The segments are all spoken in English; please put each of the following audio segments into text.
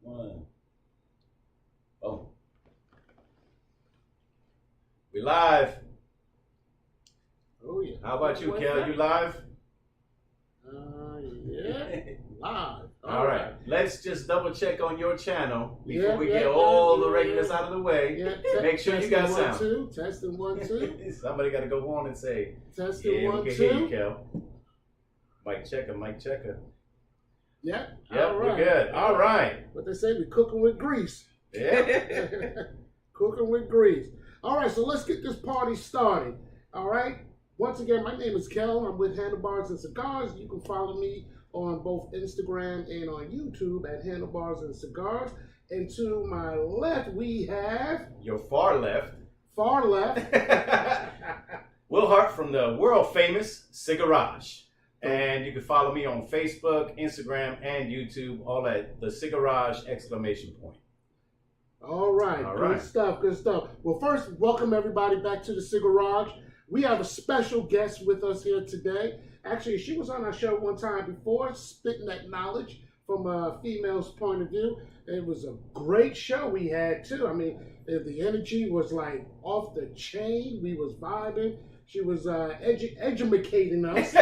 One. Oh, we live. Oh yeah. How about you, What's Kel? up? You live? Yeah. Live. All right. Let's just double check on your channel before Yeah, we yeah, get all yeah, the yeah, regulars yeah. out of the way. Yeah. Make sure you got Testing sound. 1 2. Testing 1 2. Somebody got to go on and say, Testing yeah, 1 we can 2. hear you, Kel. Mic checker, mic checker. Yeah. Yep, All we're good. All right. What they say, we cooking with grease. Yeah. Cooking with grease. All right, so let's get this party started. All right. Once again, my name is Kel. I'm with Handlebars and Cigars. You can follow me on both Instagram and on YouTube at Handlebars and Cigars. And to my left, we have Your far left. far left. Will Hart from the world famous Cigarage. And you can follow me on Facebook, Instagram, and YouTube, all at the Cigarage ! All right, All good right. stuff, good stuff. Well, first, welcome everybody back to the Cigarage. We have a special guest with us here today. Actually, she was on our show one time before, spitting that knowledge from a female's point of view. It was a great show we had, too. I mean, the energy was like off the chain. We was vibing. She was educating us.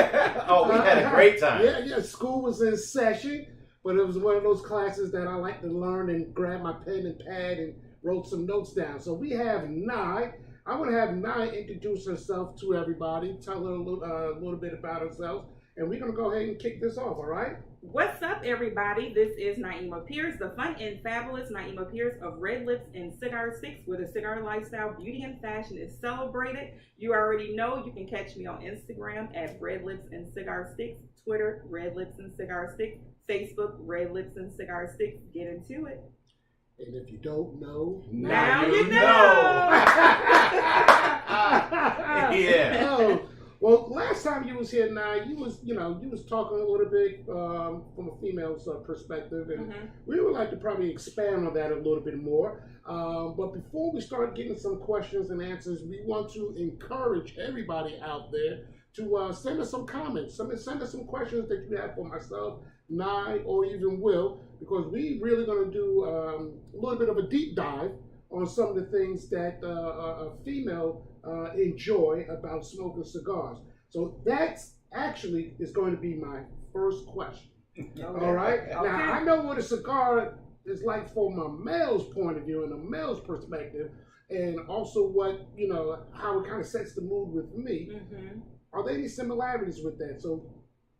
Oh, we had a great time. Yeah, school was in session. But it was one of those classes that I like to learn and grab my pen and pad and wrote some notes down. So we have Nye. I want to have Nye introduce herself to everybody, tell her a little bit about herself, and we're going to go ahead and kick this off, all right? What's up, everybody? This is Naima Pierce, the fun and fabulous Naima Pierce of Red Lips and Cigar Sticks, where the cigar lifestyle, beauty, and fashion is celebrated. You already know you can catch me on Instagram at Red Lips and Cigar Sticks, Twitter, Red Lips and Cigar Sticks, Facebook, Red Lips and Cigar Sticks. Get into it. And if you don't know, Now you know. Yeah. Oh, well, last time you was here, Nye, you was talking a little bit from a female's perspective, and we would like to probably expand on that a little bit more. But before we start getting some questions and answers, we want to encourage everybody out there to send us some comments. Send us some questions that you have for myself, Nye, or even Will, because we really going to do a little bit of a deep dive on some of the things that a female enjoy about smoking cigars. So that's actually is going to be my first question. Okay. All right. Okay. Now I know what a cigar is like from a male's point of view and a male's perspective, and also what how it kind of sets the mood with me. Mm-hmm. Are there any similarities with that? So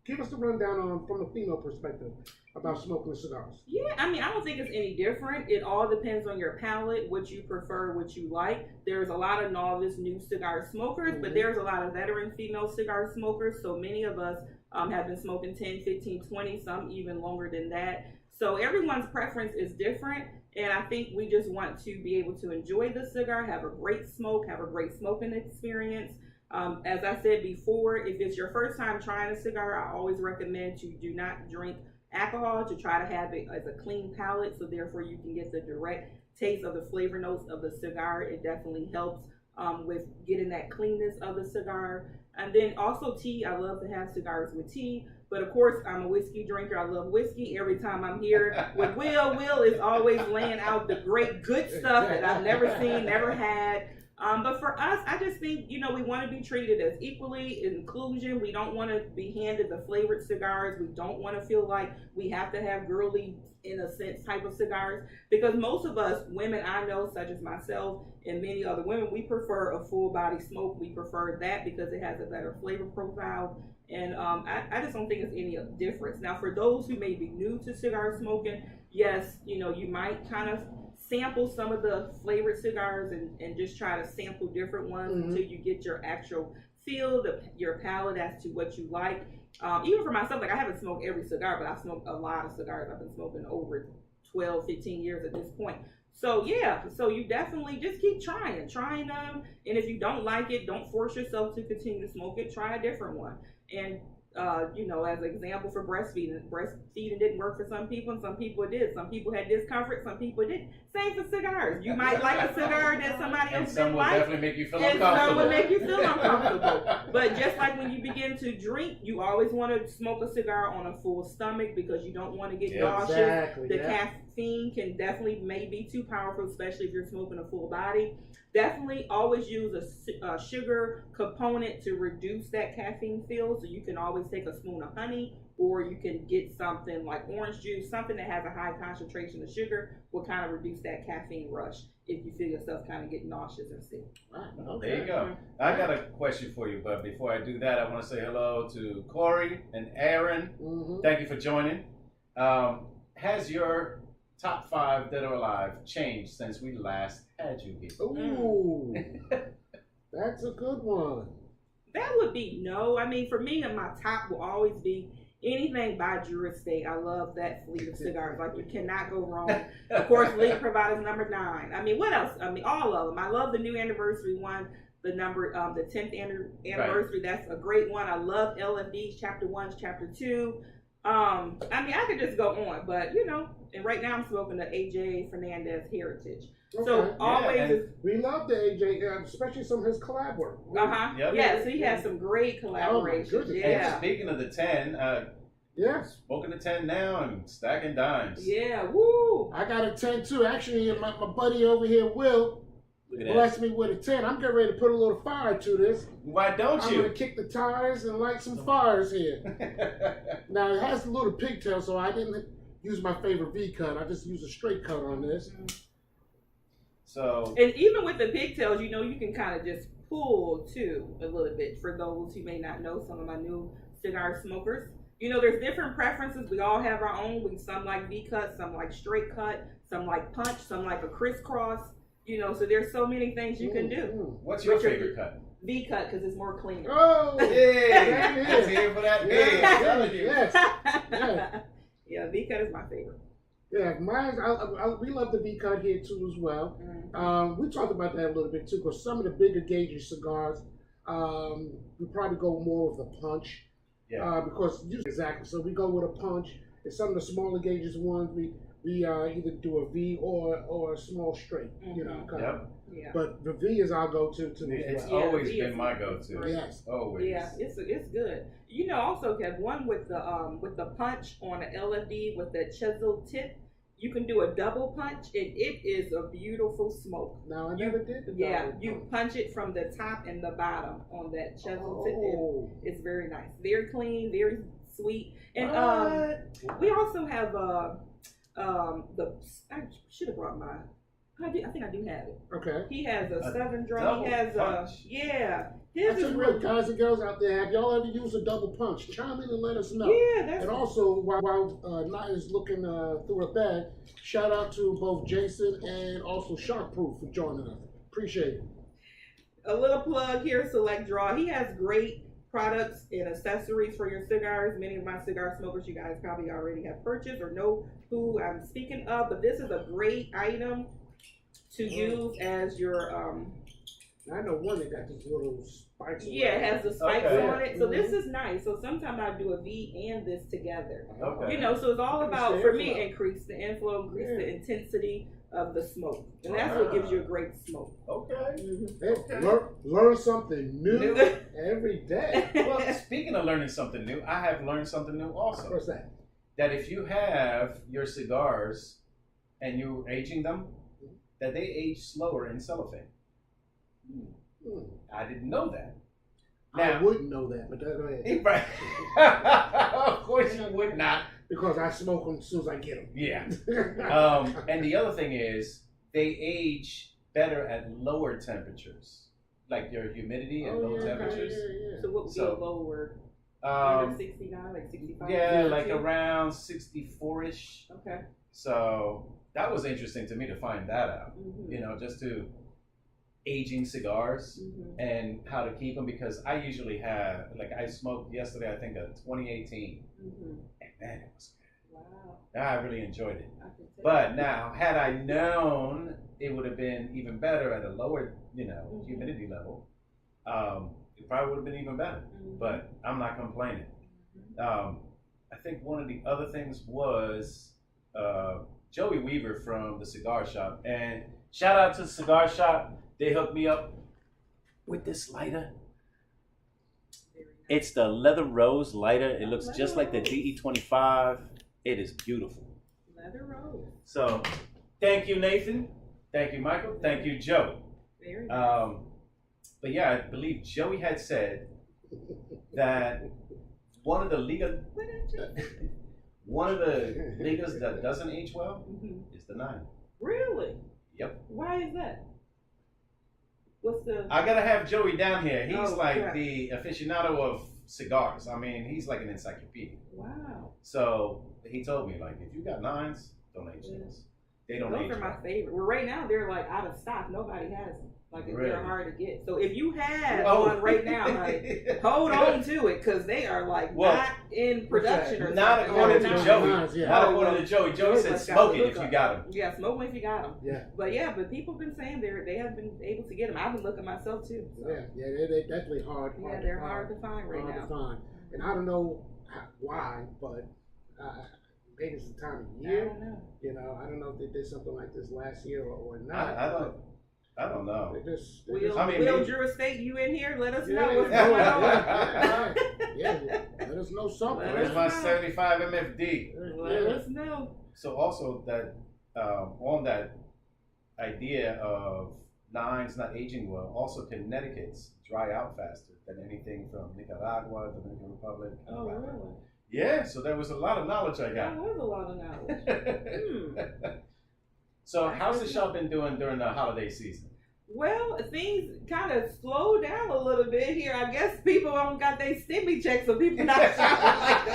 give us the rundown on from a female perspective about smoking cigars. Yeah, I mean, I don't think it's any different. It all depends on your palate, what you prefer, what you like. There's a lot of novice new cigar smokers, but there's a lot of veteran female cigar smokers. So many of us have been smoking 10, 15, 20, some even longer than that. So everyone's preference is different. And I think we just want to be able to enjoy the cigar, have a great smoke, have a great smoking experience. As I said before, if it's your first time trying a cigar, I always recommend you do not drink alcohol, to try to have it as a clean palate, so therefore you can get the direct taste of the flavor notes of the cigar. It definitely helps with getting that cleanness of the cigar. And then also tea. I love to have cigars with tea, but of course I'm a whiskey drinker. I love whiskey. Every time I'm here with Will is always laying out the great good stuff that I've never seen, never had. But for us, I just think, we want to be treated as equally, inclusion. We don't want to be handed the flavored cigars. We don't want to feel like we have to have girly, in a sense, type of cigars. Because most of us, women I know, such as myself and many other women, we prefer a full body smoke. We prefer that because it has a better flavor profile. And I just don't think it's any difference. Now, for those who may be new to cigar smoking, yes, you might kind of sample some of the flavored cigars and just try to sample different ones until you get your actual feel, your palate as to what you like. Even for myself, like I haven't smoked every cigar, but I've smoked a lot of cigars. I've been smoking over 12, 15 years at this point. So yeah, so you definitely just keep trying them. And if you don't like it, don't force yourself to continue to smoke it. Try a different one. And as an example for breastfeeding. Breastfeeding didn't work for some people, and some people it did. Some people had discomfort, some people didn't. Same for cigars. You might like a cigar that somebody else didn't like. And some will definitely make you feel and uncomfortable. some will make you feel uncomfortable. But just like when you begin to drink, you always want to smoke a cigar on a full stomach because you don't want to get nauseous. Exactly, The caffeine can definitely may be too powerful, especially if you're smoking a full body. Definitely always use a sugar component to reduce that caffeine feel. So you can always take a spoon of honey, or you can get something like orange juice, something that has a high concentration of sugar will kind of reduce that caffeine rush if you feel yourself kind of get nauseous and sick. Okay. There you go. I got a question for you, but before I do that, I want to say hello to Corey and Aaron. Mm-hmm. Thank you for joining. Has your top 5 dead or alive changed since we last had you here? Ooh, that's a good one. That would be no. I mean, for me, my top will always be anything by Drew Estate. I love that fleet of cigars. Like, you cannot go wrong. Of course, Link Provider's number 9. I mean, what else? I mean, all of them. I love the new anniversary one. The 10th anniversary. Right. That's a great one. I love LFD's Chapter 1, Chapter 2. I mean, I could just go on, but and right now I'm smoking the AJ Fernandez Heritage. Okay. So always, we love the AJ, especially some of his collab work. Yep. Yeah, so he has some great collaborations. Oh, yeah. And speaking of the 10, yes, smoking the 10 now and stacking dimes. Yeah, woo! I got a 10 too. Actually, my buddy over here, Will, blessed me with a 10. I'm getting ready to put a little fire to this. Why don't you? I'm going to kick the tires and light some fires here. Now, it has a little pigtail, so I didn't use my favorite V cut. I just used a straight cut on this. Mm-hmm. So, and even with the pigtails, you can kind of just pull too a little bit. For those who may not know, some of my new cigar smokers, there's different preferences. We all have our own. Some like V cut, some like straight cut, some like punch, some like a crisscross. So there's so many things you can do. What's your favorite cut? V cut, because it's more clean. Oh, yeah, it's here for that. Yeah, I'm telling you. Yes. Yeah, V cut is my favorite. Yeah, mine. We love the V cut here too as well. Mm-hmm. We talked about that a little bit too, because some of the bigger gauge cigars, we probably go more with a punch. Yeah. Because exactly, so we go with a punch. And some of the smaller gauges ones, we either do a V or a small straight. Mm-hmm. Yep. Yeah. But the V is our go-to too. It's always been my go-to. Yes. Always. Yeah, it's good. Also have one with the punch on an LFD with the chisel tip. You can do a double punch, and it is a beautiful smoke. No, I never did. You punch it from the top and the bottom on that chisel tip. It's very nice, very clean, very sweet. And we also have I should have brought mine. I think I do have it. Okay. He has a 7 drum. He has punch. His is real. Guys and girls out there, have y'all ever used a double punch? Chime in and let us know. Yeah, that's. And also, while Naya's looking through her bag, shout out to both Jason and also Sharkproof for joining us. Appreciate it. A little plug here, Select Draw. He has great products and accessories for your cigars. Many of my cigar smokers, you guys probably already have purchased or know who I'm speaking of, but this is a great item to use as your I know one that got these little spikes. Yeah, it has the spikes on it. So this is nice. So sometimes I do a V and this together. Okay. So it's all about, for me, increase the inflow, increase the intensity of the smoke. And that's what gives you a great smoke. Okay. Mm-hmm. Hey, learn something new every day. Well, speaking of learning something new, I have learned something new also. What's that? That if you have your cigars and you're aging them, that they age slower in cellophane. I didn't know that. Now, I wouldn't know that, but go ahead. Right. Of course you would not. Because I smoke them as soon as I get them. Yeah. And the other thing is, they age better at lower temperatures, like your humidity and low temperatures. Yeah. So what would be lower? Under 69, like 65? Yeah, like around 64-ish. Okay. So that was interesting to me to find that out. Mm-hmm. Just to aging cigars and how to keep them, because I usually have, I smoked yesterday, I think a 2018, and man, it was good. Wow. I really enjoyed it. But now, had I known it would have been even better at a lower, humidity level, it probably would have been even better. But I'm not complaining. I think one of the other things was Joey Weaver from the Cigar Shop. And shout out to the Cigar Shop. They hooked me up with this lighter. It's the Leather Rose lighter. It looks just like the DE25. It is beautiful. Leather Rose. So, thank you, Nathan. Thank you, Michael. Thank you, Joey. Very nice. But yeah, I believe Joey had said that one of the ligas that doesn't age well is the 9. Really? Yep. Why is that? What's the? I gotta have Joey down here. He's the aficionado of cigars. I mean, he's like an encyclopedia. Wow. So he told me, like, if you got 9s, don't age those. They don't age. Those are my favorite. Well, right now they're like out of stock. Nobody has them. Like Really? they're hard to get. So if you have one right now, like, hold on to it because they are like not in production or not something. according to Joey. Yeah. Not according to Joey. Joey said smoke it if you got them. Yeah, smoke them if you got them. Yeah. But people have been saying they have been able to get them. I've been looking myself too. So. Yeah, they're definitely hard. Yeah, they're hard to find right now. To find. And I don't know why, but maybe it's the time of year. I don't know. You know, I don't know if they did something like this last year or not. I don't know. Will Drew Estate, you in here? Let us know what's going on. Yeah, let us know something. Where's my 75 MFD? Let us know. So also that on that idea of 9s not aging well, also Connecticut's dry out faster than anything from Nicaragua, Dominican Republic. Oh, really? Yeah, so there was a lot of knowledge I got. That was a lot of knowledge. So how's the shop been doing during the holiday season? Well, things kind of slowed down a little bit here. I guess people haven't got their stimmy check, so people not shopping like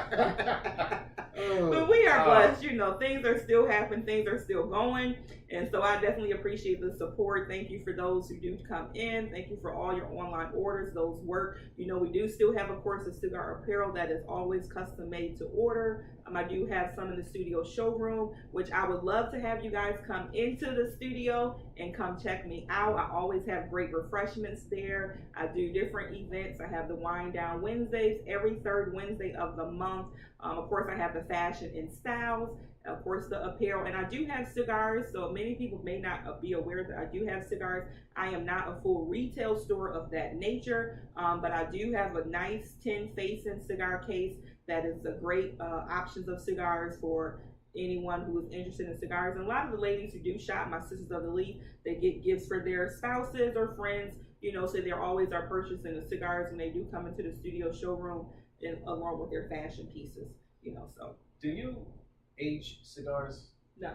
that. But we are blessed, you know, things are still happening, things are still going. And so I definitely appreciate the support. Thank you for those who do come in. Thank you for all your online orders. Those work. You know, we do still have, of course, a cigar apparel that is always custom made to order. I do have some in the studio showroom, which I would love to have you guys come into the studio and come check me out. I always have great refreshments there. I do different events. I have the Wine Down Wednesdays every third Wednesday of the month. Of course, I have the fashion and styles. Of course, the apparel, and I do have cigars, so many people may not be aware that I do have cigars. I am not a full retail store of that nature, but I do have a nice 10-facing cigar case that is a great options of cigars for anyone who is interested in cigars. And a lot of the ladies who do shop, my Sisters of the Leaf, they get gifts for their spouses or friends, you know, so they always are purchasing the cigars when they do come into the studio showroom along with their fashion pieces, you know, so. Do you age cigars? No.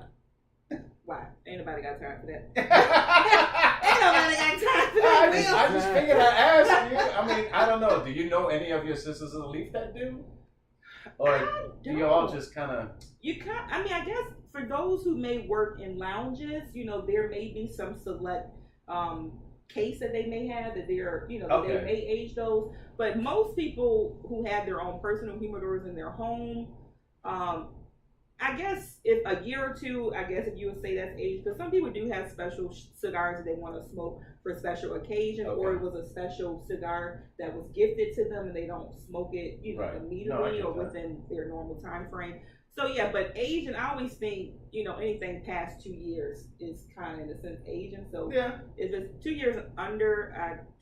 Why? Ain't nobody got time for that. Ain't nobody got time for that. I just figured I'd ask you. I mean, I don't know. Do you know any of your Sisters of the Leaf that do? Or do you all just kind of... I mean, I guess for those who may work in lounges, you know, there may be some select case that they may have that they're, you know, that they may age those. But most people who have their own personal humidors in their home, I guess if a year or two, I guess if you would say that's age, because some people do have special cigars that they want to smoke for a special occasion, or it was a special cigar that was gifted to them and they don't smoke it, you know, immediately or within their normal time frame. So yeah, but aging, I always think, you know, anything past 2 years is kind of in a sense aging. So if it's 2 years under,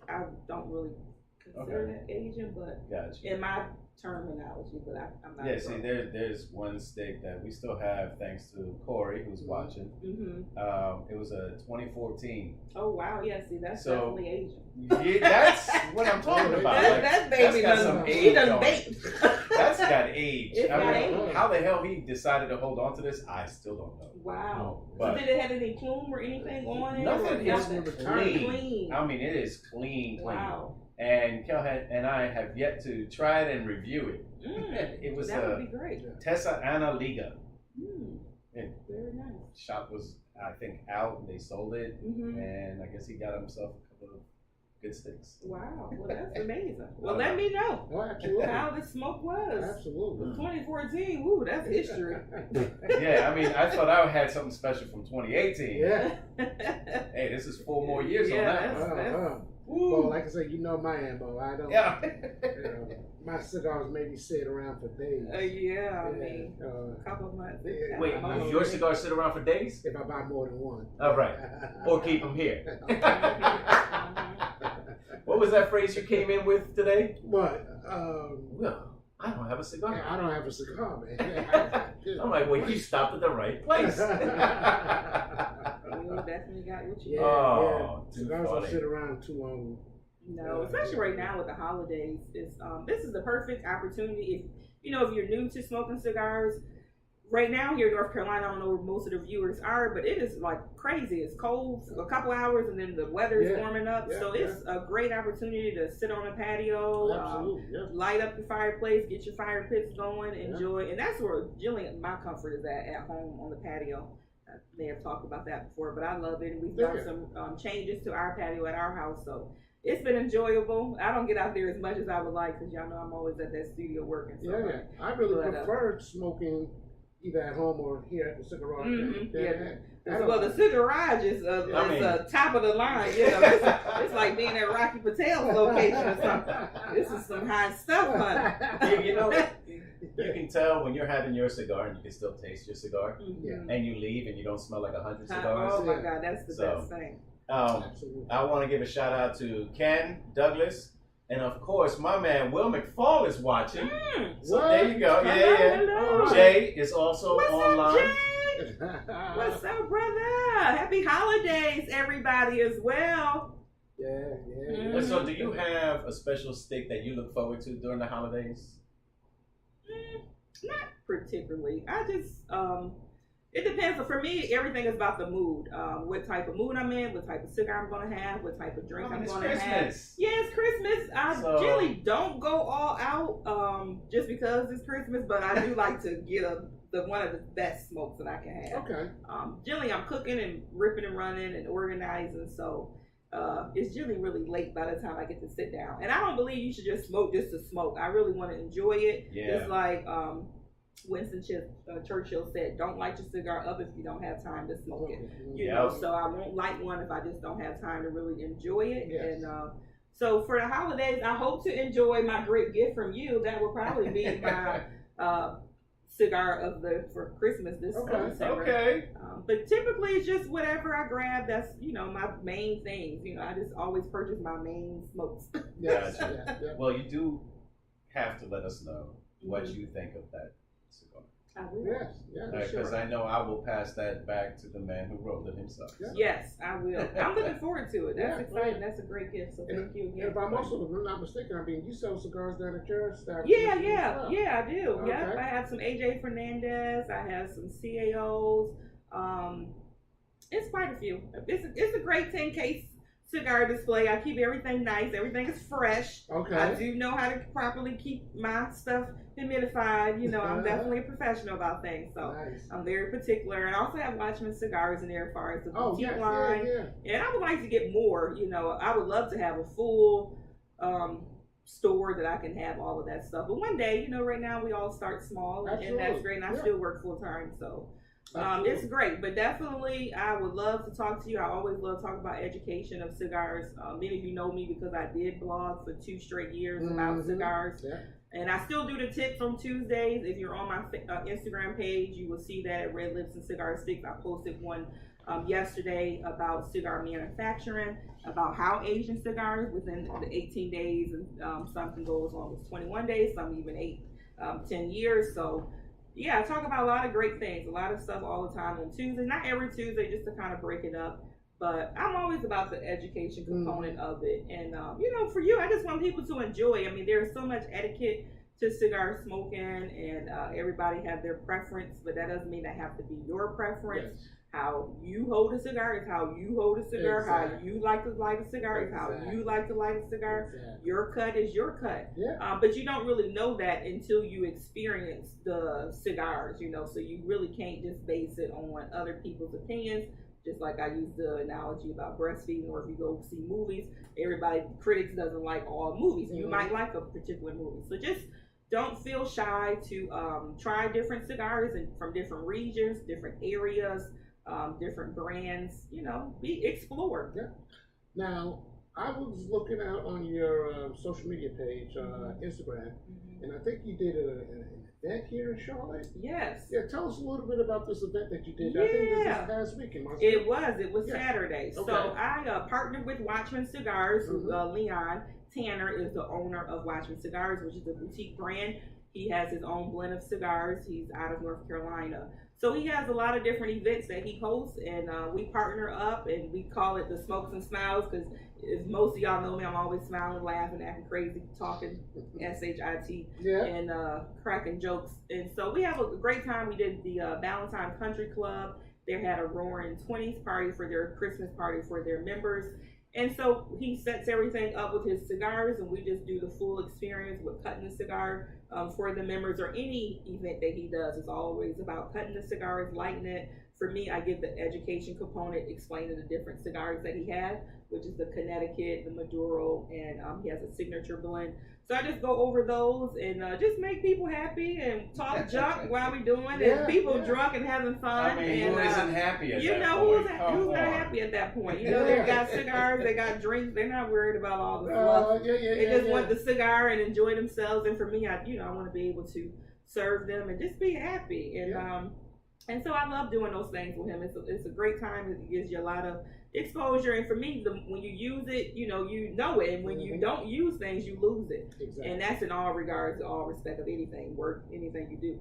I don't really consider that aging, but in my terminology, but I'm not. Yeah, see, there's one steak that we still have, thanks to Corey, who's watching. It was a 2014. Oh wow, yeah, see, that's definitely Asian. Yeah, that's what I'm talking about. That baby got some age. That's got age. Age. How the hell he decided to hold on to this, I still don't know. Wow. So did it have any plume or anything on it? Nothing. It's clean. I mean, it is clean. Wow. And Kelhead and I have yet to try it and review it. It was that would be great. Tessa Ana Liga. Very nice. Shop was, I think, out and they sold it, and I guess he got himself a couple of good sticks. Wow, well that's amazing. Well, let me know how the smoke was. Absolutely. 2014, woo, that's history. Yeah, I mean, I thought I had something special from 2018. Yeah. Hey, this is 4 more years on that. Well, like I said, you know my ammo. I don't. Yeah. My cigars maybe sit around for days. I mean, a couple of months. Yeah. Wait, your cigars sit around for days? If I buy more than one. All right. Or keep them here. What was that phrase you came in with today? What? Well, I don't have a cigar. I don't have a cigar, man. I'm like, well, you stopped at the right place. You definitely got what you Oh, too cigars funny. don't sit around too long. No, especially right now with the holidays. This is the perfect opportunity if you're new to smoking cigars. Right now here in North Carolina, I don't know where most of the viewers are, but it is like crazy. It's cold for a couple hours and then the weather's warming up. So it's a great opportunity to sit on a patio, light up your fireplace, get your fire pits going, enjoy. And that's where generally my comfort is at home on the patio. I may have talked about that before, but I love it. And we've done some changes to our patio at our house. So it's been enjoyable. I don't get out there as much as I would like because y'all know I'm always at that studio working. So I really prefer smoking either at home or here at the Cigar Chat. Well, the Cigars is top of the line. It's like being at Rocky Patel's location or something. This is some high stuff, honey. You can tell when you're having your cigar and you can still taste your cigar, and you leave and you don't smell like 100 cigars. Oh my God, that's the best thing. I want to give a shout out to Ken Douglas. And of course, my man Will McFall is watching. So there you go. Hello. Jay is also online. What's up, Jay? What's up, brother? Happy holidays, everybody, as well. And so, do you have a special stick that you look forward to during the holidays? Not particularly. I just it depends. For me, everything is about the mood. What type of mood I'm in, what type of cigar I'm going to have, what type of drink I'm going to have. Yeah, it's Christmas. I generally don't go all out just because it's Christmas, but I do like to get one of the best smokes that I can have. Okay. Generally, I'm cooking and ripping and running and organizing, so it's generally really late by the time I get to sit down. And I don't believe you should just smoke just to smoke. I really want to enjoy it. Yeah. It's like Winston Churchill said, don't light your cigar up if you don't have time to smoke it. You know, so I won't light one if I just don't have time to really enjoy it. Yes. And so for the holidays, I hope to enjoy my great gift from you. That will probably be my cigar for Christmas this December. Okay. But typically it's just whatever I grab. That's my main things. I just always purchase my main smokes. Yes. Well, you do have to let us know what you think of that cigar. I will. Yes, because I know I will pass that back to the man who rolled it himself. Yeah. Yes, I will. I'm looking forward to it. That's exciting. That's a great gift. So thank you again. If I'm not mistaken, you sell cigars down at your establishment. Yeah, I do. Okay. Yeah, I have some AJ Fernandez. I have some CAOs. It's quite a few. It's a great 10-case cigar display. I keep everything nice. Everything is fresh. Okay. I do know how to properly keep my stuff humidified. I'm definitely a professional about things. So I'm very particular. And I also have Watchman cigars in there as far as the boutique line. And I would like to get more. I would love to have a full store that I can have all of that stuff. But one day, right now we all start small and that's great. And I still work full time. So it's great, but definitely I would love to talk to you. I always love talking about education of cigars. Many of you know me because I did blog for 2 straight years about cigars. Yeah. And I still do the tips on Tuesdays. If you're on my Instagram page, you will see that at Red Lips and Cigar Sticks. I posted one yesterday about cigar manufacturing, about how Asian cigars within the 18 days, and some can go as long as 21 days, some even 10 years. So yeah, I talk about a lot of great things, a lot of stuff all the time on Tuesday. Not every Tuesday, just to kind of break it up. But I'm always about the education component of it. And, for you, I just want people to enjoy. I mean, there's so much etiquette to cigar smoking, and everybody have their preference, but that doesn't mean that have to be your preference. Yes. How you hold a cigar is how you hold a cigar. Exactly. How you like to light a cigar is how you like to light a cigar. Exactly. Your cut is your cut. Yeah. But you don't really know that until you experience the cigars, so you really can't just base it on other people's opinions. Just like I use the analogy about breastfeeding, or if you go see movies, critics doesn't like all movies. You might like a particular movie. So just don't feel shy to try different cigars from different regions, different areas, different brands, explore. Yeah. Now, I was looking out on your social media page, Instagram, and I think you did an event here in Charlotte. Yes. Yeah, tell us a little bit about this event that you did. Yeah. I think this is past weekend. It was Saturday. Okay. So I partnered with Watchman Cigars, who Leon Tanner is the owner of Watchman Cigars, which is a boutique brand. He has his own blend of cigars. He's out of North Carolina. So he has a lot of different events that he hosts, and we partner up, and we call it the Smokes and Smiles, because as most of y'all know me, I'm always smiling, laughing, acting crazy, talking S-H-I-T, and cracking jokes. And so we have a great time. We did the Valentine Country Club. They had a Roaring 20s party for their Christmas party for their members. And so he sets everything up with his cigars, and we just do the full experience with cutting the cigar for the members, or any event that he does. It's always about cutting the cigars, lighting it. For me, I give the education component, explaining the different cigars that he has, which is the Connecticut, the Maduro, and he has a signature blend. So I just go over those and just make people happy and talk junk while we doing it. And people drunk and having fun. I mean, and, who isn't happy at that point? You know, who's not happy at that point? You know, they got cigars, they got drinks. They're not worried about all the fluff. They just want the cigar and enjoy themselves. And for me, I want to be able to serve them and just be happy. And so I love doing those things with him. It's a great time. It gives you a lot of exposure. And for me, when you use it, you know it. And when you don't use things, you lose it. Exactly. And that's in all regards, all respect of anything, work, anything you do.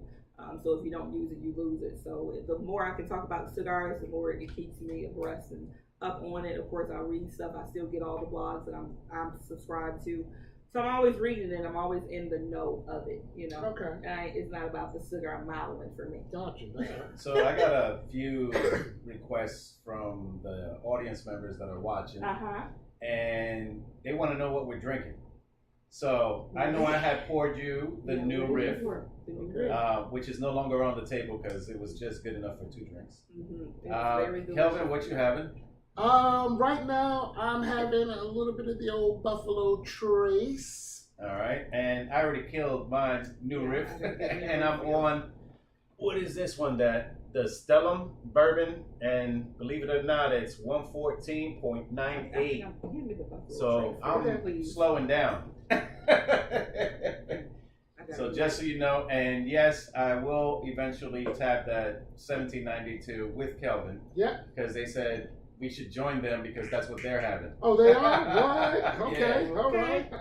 So if you don't use it, you lose it. So the more I can talk about cigars, the more it keeps me abreast and up on it. Of course, I read stuff. I still get all the blogs that I'm subscribed to. So I'm always reading it. I'm always in the know of it, you know. Okay. It's not about the cigar modeling for me. Gotcha. So I got a few requests from the audience members that are watching, and they want to know what we're drinking. So I know I had poured you the new riff, which is no longer on the table because it was just good enough for 2 drinks. Kelvin, what you having? Right now I'm having a little bit of the old Buffalo Trace. All right, and I already killed mine's new riff, and I'm on, what is this one, the Stellum bourbon, and believe it or not, it's 114.98. So I'm slowing down. So just so you know, and yes, I will eventually tap that 1792 with Kelvin. Yeah. Because they said we should join them because that's what they're having. Oh, they are? Right. Okay. Yeah. All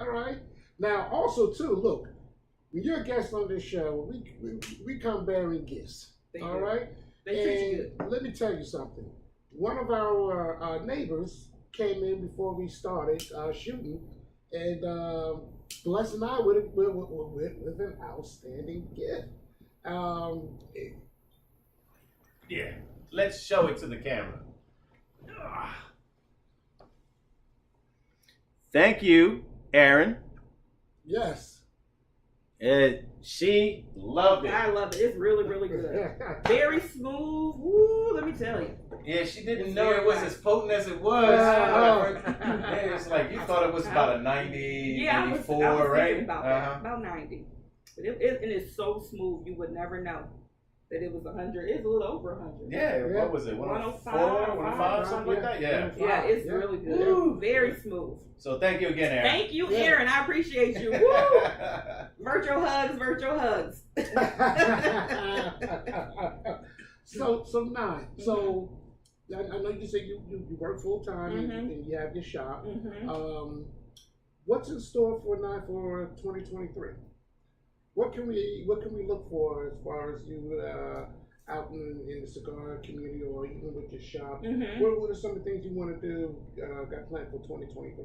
right. Now, also, too, look, when you're a guest on this show, we come bearing gifts. All right? They treat you good. Let me tell you something. One of our neighbors came in before we started shooting, and blessed and I with an outstanding gift. Yeah. Let's show it to the camera. Thank you, Aaron. Yes. She loved it. I love it. It's really, really good. Very smooth. Woo, let me tell you. Yeah, she didn't know it was as potent as it was. It's like you thought it was about a 90, 94, I was right? Thinking about that, about 90. But and it's so smooth, you would never know that it was 100. It's a little over 100. Yeah, what was it? 104, 105, something like that? Yeah. Yeah, it's really good. Woo. Very smooth. So thank you again, Aaron. Thank you, Aaron. I appreciate you. Woo! Virtual hugs. So Nye. So I know you said you work full time and you have your shop. What's in store for Nye for 2023? What can we look for as far as you out in the cigar community or even with your shop? What are some of the things you want to do, got planned for 2023?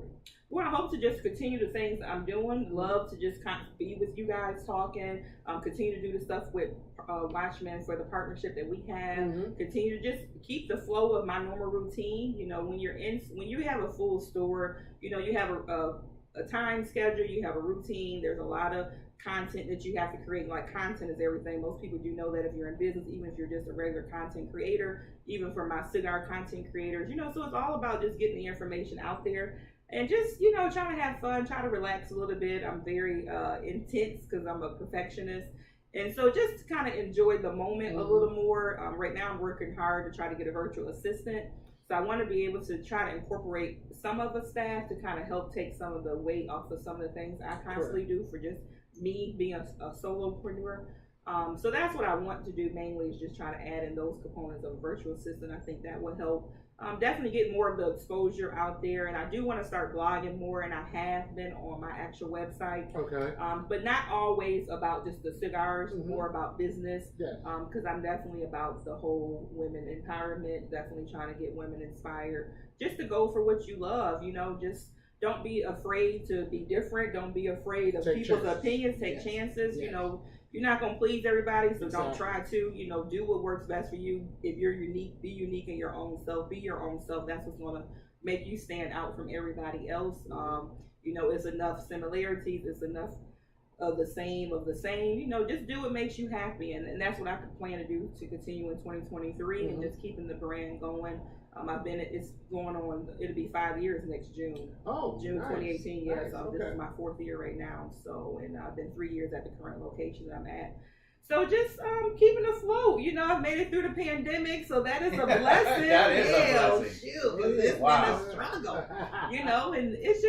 Well, I hope to just continue the things I'm doing. Love to just kind of be with you guys talking. Continue to do the stuff with Watchmen for the partnership that we have. Continue to just keep the flow of my normal routine. You know, when you have a full store, you know, you have a time schedule, you have a routine. There's a lot of content that you have to create. Like, content is everything. Most people do know that if you're in business, even if you're just a regular content creator, even for my cigar content creators, you know, so it's all about just getting the information out there and just, you know, trying to have fun, try to relax a little bit. I'm very intense because I'm a perfectionist. And so just kind of enjoy the moment a little more. Right now I'm working hard to try to get a virtual assistant. So I want to be able to try to incorporate some of the staff to kind of help take some of the weight off of some of the things I constantly do for just me being a solopreneur. So that's what I want to do mainly, is just try to add in those components of a virtual assistant. I think that will help definitely get more of the exposure out there. And I do want to start blogging more, and I have been on my actual website. Okay. But not always about just the cigars, more about business. Yes. Because I'm definitely about the whole women empowerment, definitely trying to get women inspired just to go for what you love, just don't be afraid to be different. Don't be afraid of people's opinions. Take chances. Yes. You're not going to please everybody, so don't try to. Do what works best for you. If you're unique, be unique in your own self. Be your own self. That's what's going to make you stand out from everybody else. It's enough similarities. It's enough of the same. Just do what makes you happy. And that's what I plan to do to continue in 2023 and just keeping the brand going. It's going on, it'll be 5 years next June. Oh, June nice. 2018, Nice. So this is my 4th year right now. So, and I've been 3 years at the current location that I'm at. So just keeping afloat. I've made it through the pandemic, so that is a blessing. That is a blessing. Shoot, it's been a struggle. And it's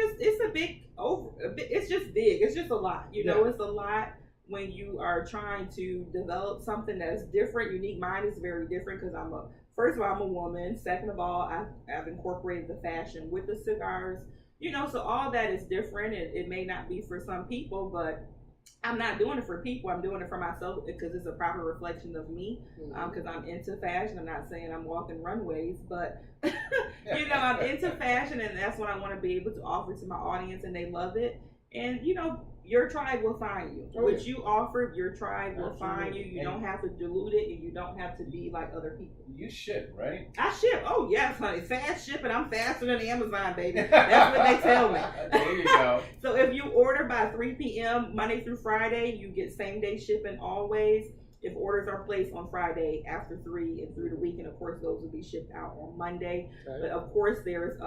just big. It's just a lot. It's a lot when you are trying to develop something that's different. Unique. Mine is very different because first of all, I'm a woman. Second of all, I've incorporated the fashion with the cigars. So all that is different. It may not be for some people, but I'm not doing it for people. I'm doing it for myself because it's a proper reflection of me. Because I'm into fashion. I'm not saying I'm walking runways, but I'm into fashion, and that's what I want to be able to offer to my audience, and they love it. And your tribe will find you. What you offer, your tribe will find you. You don't have to dilute it, and you don't have to be like other people. You ship, right? I ship. Oh yes, honey. Fast shipping. I'm faster than Amazon, baby. That's what they tell me. There you go. So if you order by 3 p.m. Monday through Friday, you get same day shipping always. If orders are placed on Friday after 3 and through the weekend, of course, those will be shipped out on Monday. Okay. But of course, there's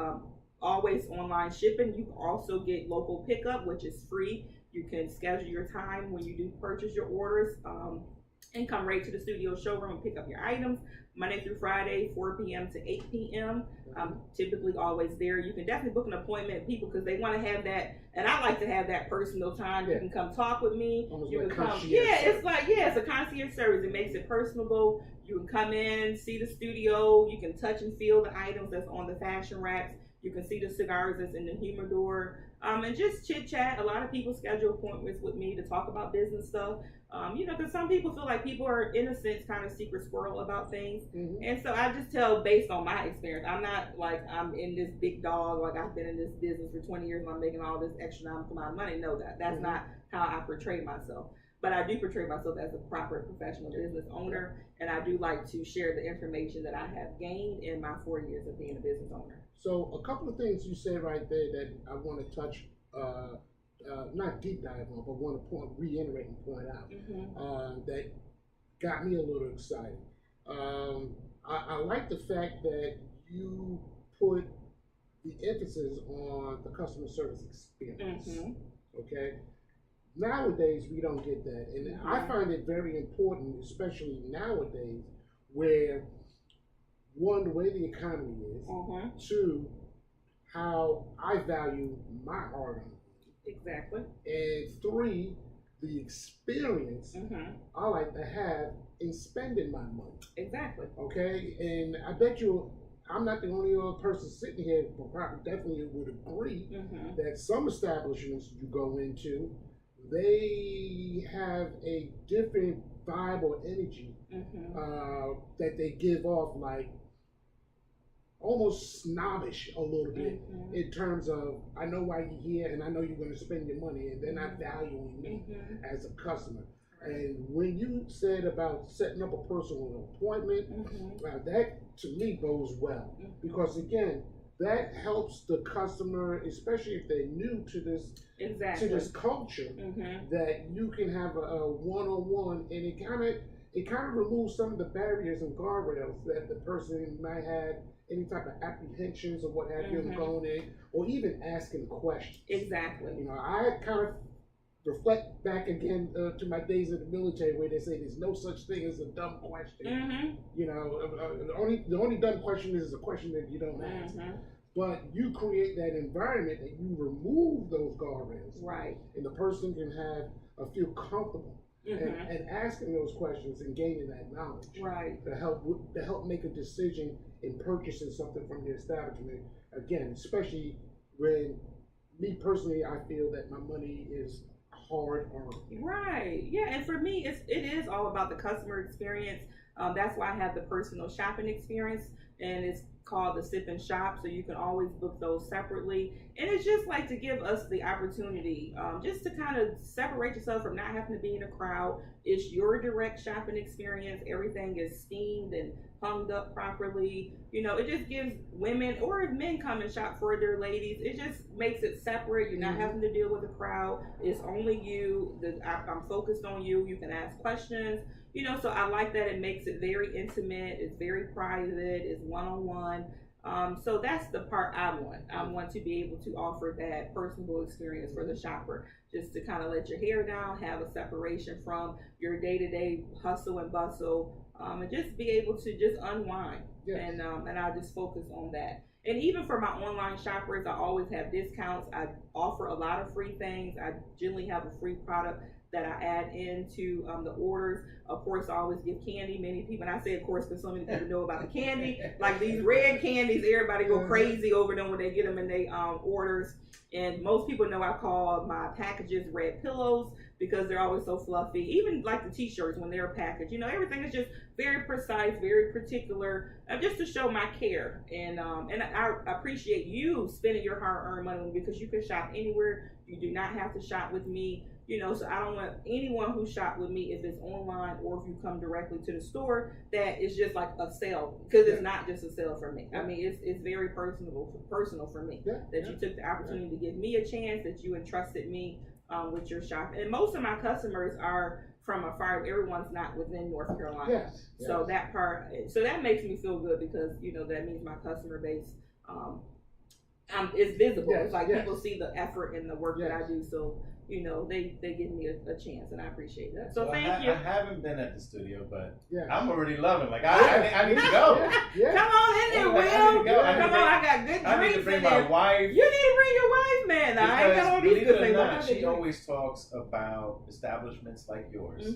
always online shipping. You can also get local pickup, which is free. You can schedule your time when you do purchase your orders and come right to the studio showroom and pick up your items Monday through Friday, 4 p.m. to 8 p.m. I'm typically always there. You can definitely book an appointment, people, because they want to have that, and I like to have that personal time. You can come talk with me. You can come. It's a concierge service. It makes it personable. You can come in, see the studio. You can touch and feel the items that's on the fashion racks. You can see the cigars that's in the humidor, and just chit chat. A lot of people schedule appointments with me to talk about business stuff. Because some people feel like people are, in a sense, kind of secret squirrel about things. And so I just tell based on my experience. I'm not like I'm in this big dog, like I've been in this business for 20 years and I'm making all this extra amount of money. No, that's not how I portray myself. But I do portray myself as a proper professional business owner, and I do like to share the information that I have gained in my 4 years of being a business owner. So a couple of things you said right there that I want to touch, not deep dive on, but want to reiterate and point out that got me a little excited. I like the fact that you put the emphasis on the customer service experience. Okay. Nowadays, we don't get that. And I find it very important, especially nowadays, where one, the way the economy is, two, how I value my hard-earned. Exactly. And three, the experience I like to have in spending my money. Exactly. Okay? And I bet you I'm not the only other person sitting here, but probably definitely would agree that some establishments you go into, they have a different vibe or energy that they give off, like almost snobbish a little bit in terms of, I know why you're here and I know you're going to spend your money, and they're not valuing me as a customer. And when you said about setting up a personal appointment, that to me bodes well, because again, that helps the customer, especially if they're new to this to this culture, that you can have a one-on-one, and it kind of removes some of the barriers and guardrails that the person might have, any type of apprehensions or what have you going in, or even asking questions. Exactly. I kind of reflect back again to my days in the military, where they say there's no such thing as a dumb question. Mm-hmm. You know, the only dumb question is a question that you don't ask. Mm-hmm. But you create that environment that you remove those guardrails, right? And the person can feel comfortable and asking those questions and gaining that knowledge, right? To help make a decision in purchasing something from the establishment. Again, especially when me personally, I feel that my money is hard earned. Right. Yeah. And for me, it is all about the customer experience. That's why I have the personal shopping experience, and it's called the Sip and Shop, so you can always book those separately. And it's just like to give us the opportunity just to kind of separate yourself from not having to be in a crowd. It's your direct shopping experience. Everything is steamed and hung up properly. You know, it just gives women, or if men come and shop for their ladies, it just makes it separate. You're not having to deal with a crowd. It's only you. I'm focused on you. You can ask questions. You know, so I like that. It makes it very intimate. It's very private. It's one-on-one. So that's the part I want. I want to be able to offer that personable experience for the shopper, just to kind of let your hair down, have a separation from your day-to-day hustle and bustle, and just be able to just unwind. Yes. And I just focus on that. And even for my online shoppers, I always have discounts. I offer a lot of free things. I generally have a free product that I add into the orders. Of course, I always give candy. Many people, and I say of course because so many people know about the candy, like these red candies, everybody go crazy over them when they get them in their orders. And most people know I call my packages red pillows because they're always so fluffy. Even like the t-shirts when they're packaged, you know, everything is just very precise, very particular, just to show my care. And I appreciate you spending your hard-earned money because you can shop anywhere. You do not have to shop with me. You know, so I don't want anyone who shop with me, if it's online or if you come directly to the store, that it's just like a sale, because it's not just a sale for me. I mean, it's very personal for me that you took the opportunity to give me a chance, that you entrusted me with your shopping. And most of my customers are from afar. Everyone's not within North Carolina. Yes. So that part, so that makes me feel good because, you know, that means my customer base is visible. It's like people see the effort and the work that I do. So, you know, they give me a chance, and I appreciate that. So thank you. I haven't been at the studio, but I'm already loving. Like I need to go. Come on in there, Will. Come on, I got good drinks. I need to bring my wife. You need to bring your wife, man. I ain't got all these good things. She always talks about establishments like yours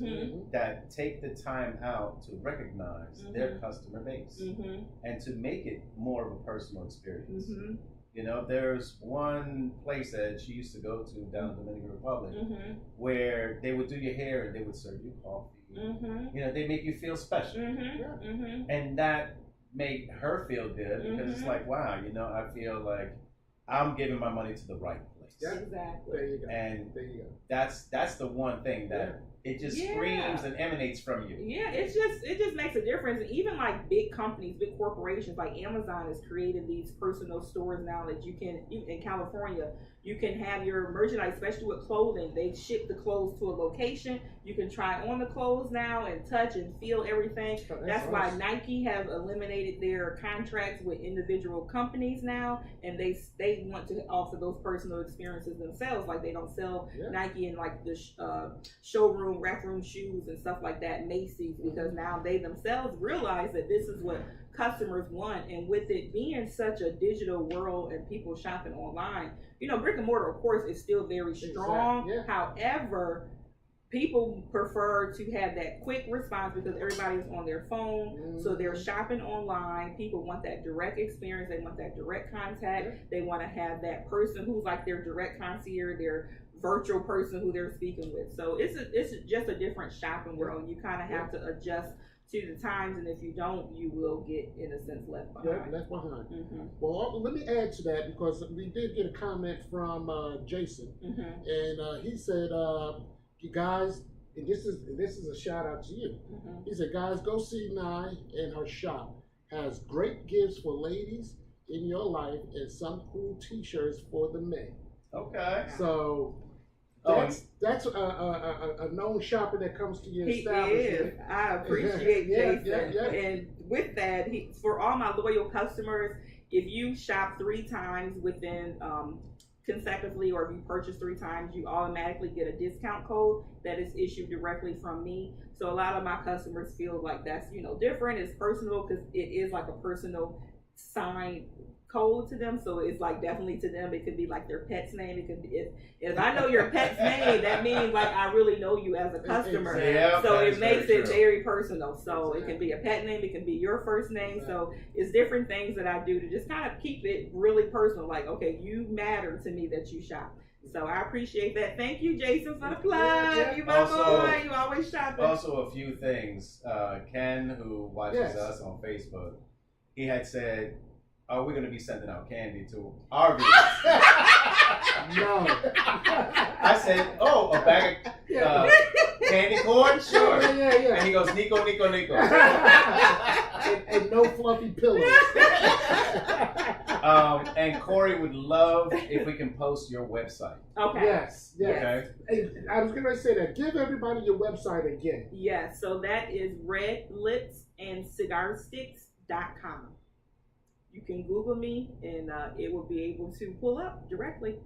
that take the time out to recognize their customer base and to make it more of a personal experience. You know, there's one place that she used to go to down in the Dominican Republic where they would do your hair and they would serve you coffee. You know, they make you feel special. And that made her feel good because it's like, wow, you know, I feel like I'm giving my money to the right place. Exactly. There you go. And there you go. That's the one thing that it just screams and emanates from you. Yeah, it just makes a difference. And even like big companies, big corporations like Amazon has created these personal stores now that you can, in California, you can have your merchandise, especially with clothing. They ship the clothes to a location. You can try on the clothes now and touch and feel everything. That's why Nike have eliminated their contracts with individual companies now, and they want to offer those personal experiences themselves. Like they don't sell Nike in like the showroom, rec room shoes and stuff like that, Macy's, because now they themselves realize that this is what customers want. And with it being such a digital world and people shopping online, you know, brick and mortar, of course, is still very strong. However, people prefer to have that quick response because everybody's on their phone, so they're shopping online. People want that direct experience. They want that direct contact. They want to have that person who's like their direct concierge, their virtual person who they're speaking with. So it's just a different shopping world. You kind of have to adjust to the times, and if you don't, you will get, in a sense, left behind. Left behind. Well, let me add to that because we did get a comment from Jason, and he said, "You guys," and this is a shout out to you. He said, "Guys, go see Nye in her shop. Has great gifts for ladies in your life and some cool T-shirts for the men." Okay. So. That's a known shopper that comes to your establishment. Is. I appreciate Jason. And with that, for all my loyal customers, if you shop 3 times within consecutively, or if you purchase 3 times, you automatically get a discount code that is issued directly from me. So a lot of my customers feel like that's, different. It's personal because it is like a personal signed code to them. So it's like definitely to them. It could be like their pet's name. It could be if I know your pet's name, that means like I really know you as a customer. Yeah, so it makes it true. very personal. So it can be a pet name. It can be your first name. So it's different things that I do to just kind of keep it really personal. Like, okay, you matter to me that you shop. So I appreciate that. Thank you, Jason, for the plug. You my boy. You always shopping. Also, a few things. Ken, who watches us on Facebook, he had said, "Are we going to be sending out candy to our viewers?" No. I said, "Oh, a bag of candy corn? Sure." Yeah. And he goes, "Nico." and no fluffy pillows. And Corey would love if we can post your website. Okay. Yes. Okay. Hey, I was going to say that. Give everybody your website again. Yes. So that is redlipsandcigarsticks.com. You can Google me, and it will be able to pull up directly.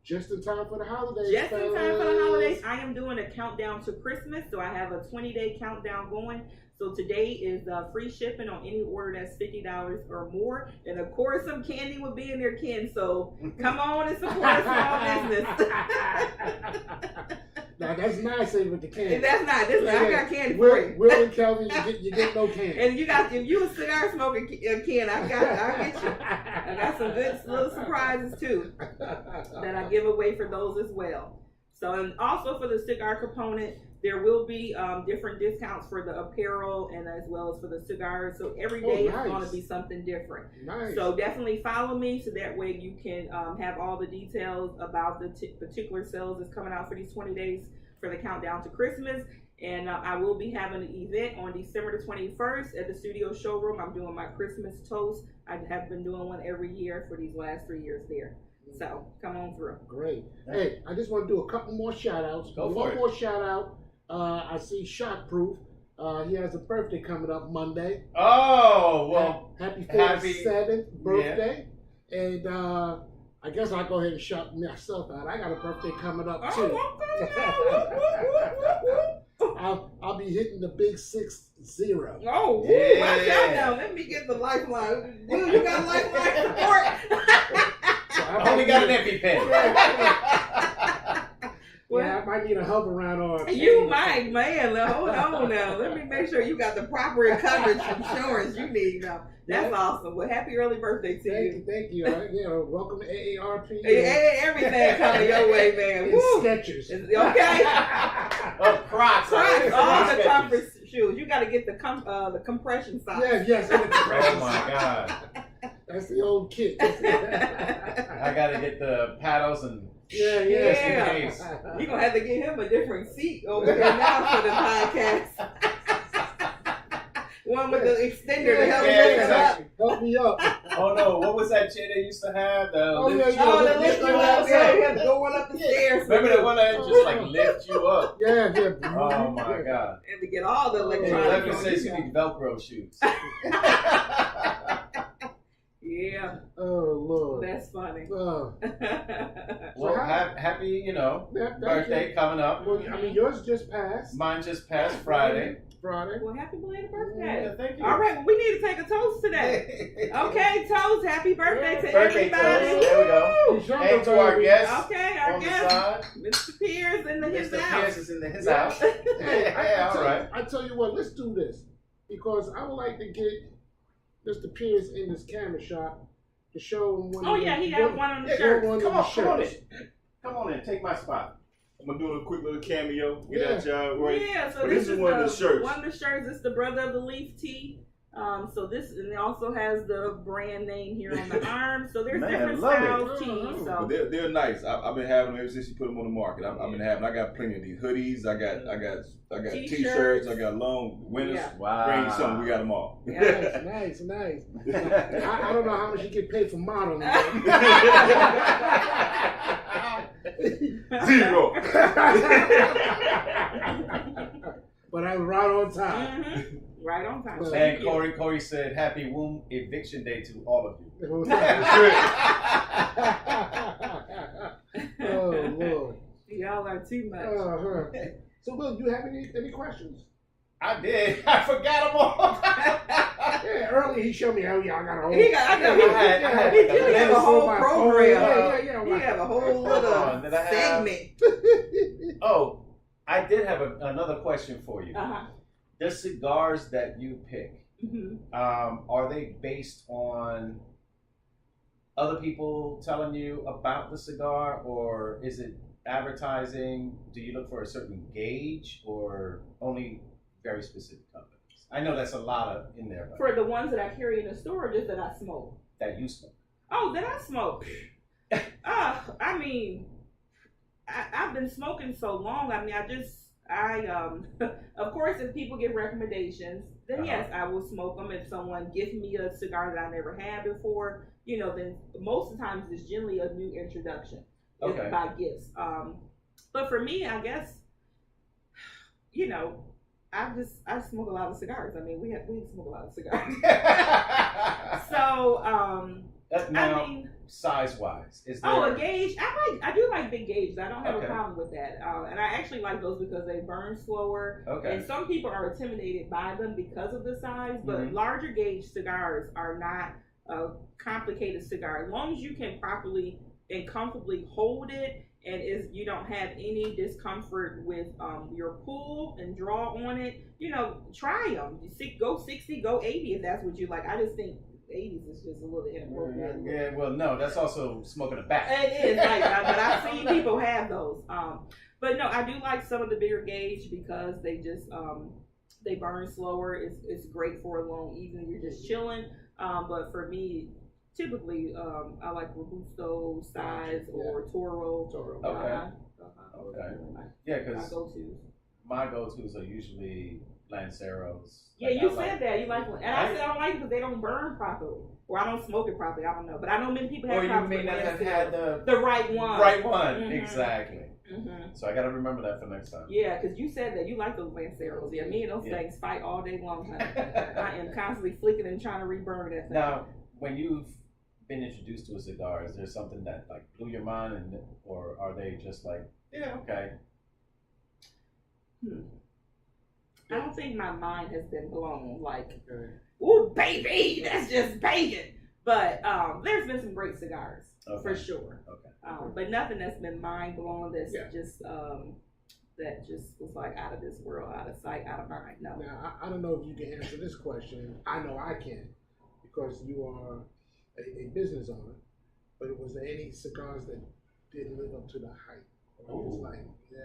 Just in time for the holidays. Just in time for the holidays. I am doing a countdown to Christmas, so I have a 20-day countdown going. So today is free shipping on any order that's $50 or more. And of course, some candy will be in there, Ken. So come on and support a small business. Now that's nice with the candy. That's not. I got candy for you. Will and Kelvin, you get no candy. And if you a cigar smoking Ken, I'll get you. I got some good little surprises too that I give away for those as well. So, and also for the cigar component, there will be different discounts for the apparel and as well as for the cigars. So every day is going to be something different. Nice. So definitely follow me so that way you can have all the details about the particular sales that's coming out for these 20 days for the countdown to Christmas. And I will be having an event on December the 21st at the studio showroom. I'm doing my Christmas toast. I have been doing one every year for these last 3 years there. So come on through. Great. Hey, I just want to do a couple more shout outs. One more shout out. I see Shockproof. He has a birthday coming up Monday. Oh, well. Happy 47th birthday. Yeah. And I guess I'll go ahead and shout myself out. I got a birthday coming up too. I'll be hitting the big 6-0. Oh, yeah. Watch out now. Let me get the lifeline. Dude, you got lifeline support. I only got an EpiPen. Yeah, I might need a help around arm. You might, man. Hold on now. Let me make sure you got the proper coverage insurance you need now. That's awesome. Well, happy early birthday to you. Thank you. Welcome to AARP. Everything coming your way, man. Skechers. Okay. Crocs. All the comfort shoes. You got to get the compression socks. Yes. And the compression my God. That's the old kit. I got to get the paddles and... Yeah. You're going to have to get him a different seat over there now for the podcast. One with the extender to help help me up. Oh no, what was that chair they used to have? The lift you up. Going up the stairs. Remember the one that just like lift you up? Yeah. Oh my God. And to get all the electronics. Eleven says you need Velcro shoes. Yeah. Oh Lord. That's funny. Oh. Well, happy, birthday coming up. Well, I mean, yours just passed. Mine just passed Friday. Well, happy belated birthday. Yeah, thank you. All right, well, we need to take a toast today. Okay, toast. Happy birthday to birthday everybody. Toast. There we go. And to our guest. Okay, our guest. Mr. Pierce in his house. Mr. Pierce is in his house. All right. I tell you what, let's do this. Because I would like to get Mr. Pierce in this camera shot to show him one. He got one on the shirt. Come on in. Take my spot. I'm gonna do a quick little cameo. Get that job right. Yeah, so this is one of the shirts. One of the shirts is the Brother of the Leaf tee. So this, and it also has the brand name here on the arm. So there's different styles tees. So. But they're nice. I've been having them ever since you put them on the market. I've been having. I got plenty of these hoodies. I got t-shirts. I got long winters. Yeah. Wow. Rainy summer. We got them all. Nice. I don't know how much you get paid for modeling. 0. but I'm right on time. Mm-hmm. Right on time. And Corey said, "Happy womb eviction day to all of you." Oh Lord. Y'all are too much. So, Will, do you have any questions? I did. I forgot them all. Yeah, earlier he showed me how y'all got a whole. He have a whole program. Yeah. He have a whole little segment. Oh, I did have another question for you. Uh-huh. The cigars that you pick, Mm-hmm. are they based on other people telling you about the cigar, or is it advertising? Do you look for a certain gauge, or only very specific companies? I know that's a lot of in there. But For the ones that I carry in the store, or just that I smoke? that you smoke. Oh, that I smoke. I mean, I've been smoking so long. I mean, of course, if people give recommendations, then yes, I will smoke them. If someone gives me a cigar that I never had before, then most of the times it's generally a new introduction. Okay. By gifts. But for me, I guess, I smoke a lot of cigars. I mean, we smoke a lot of cigars. So, now, I mean, size-wise, is there? a gauge. I do like big gauges. I don't have Okay. a problem with that. And I actually like those because they burn slower. Okay. And some people are intimidated by them because of the size. But Mhm. larger gauge cigars are not a complicated cigar. As long as you can properly and comfortably hold it, and you don't have any discomfort with your pull and draw on it, try them. Go 60, go 80 if that's what you like. I just think 80s is just a little inappropriate. Yeah, well, no, that's also smoking a back. It is, but I've seen people have those. But no, I do like some of the bigger gauge because they just they burn slower. It's great for a long evening. You're just chilling. But for me, typically, I like Robusto size or Toro. Okay. Okay. Yeah, because go-tos. my go-tos are usually Lanceros. Yeah, Like, you I said like- that. You like one. And I said I don't like it because they don't burn properly. Or I don't smoke it properly. I don't know. But I know many people have Or you problems may with not have Lancero. had the right one. right one. Mhm. Exactly. Mm-hmm. So I got to remember that for next time. Yeah, because you said that you like those Lanceros. Yeah, me and those Yeah. things fight all day long. I am constantly flicking and trying to reburn that thing. Now, when you've been introduced to a cigar, is there something that like blew your mind, or are they just like, yeah, okay? I don't think my mind has been blown. Like, ooh, baby, that's just banging. But there's been some great cigars for sure. Okay. But nothing that's been mind blowing. That's Yeah. just that just was like out of this world, out of sight, out of mind. No. Now, I don't know if you can answer this question. I know I can, because you are a business owner. But was there any cigars that didn't live up to the hype? Or it was like, yeah.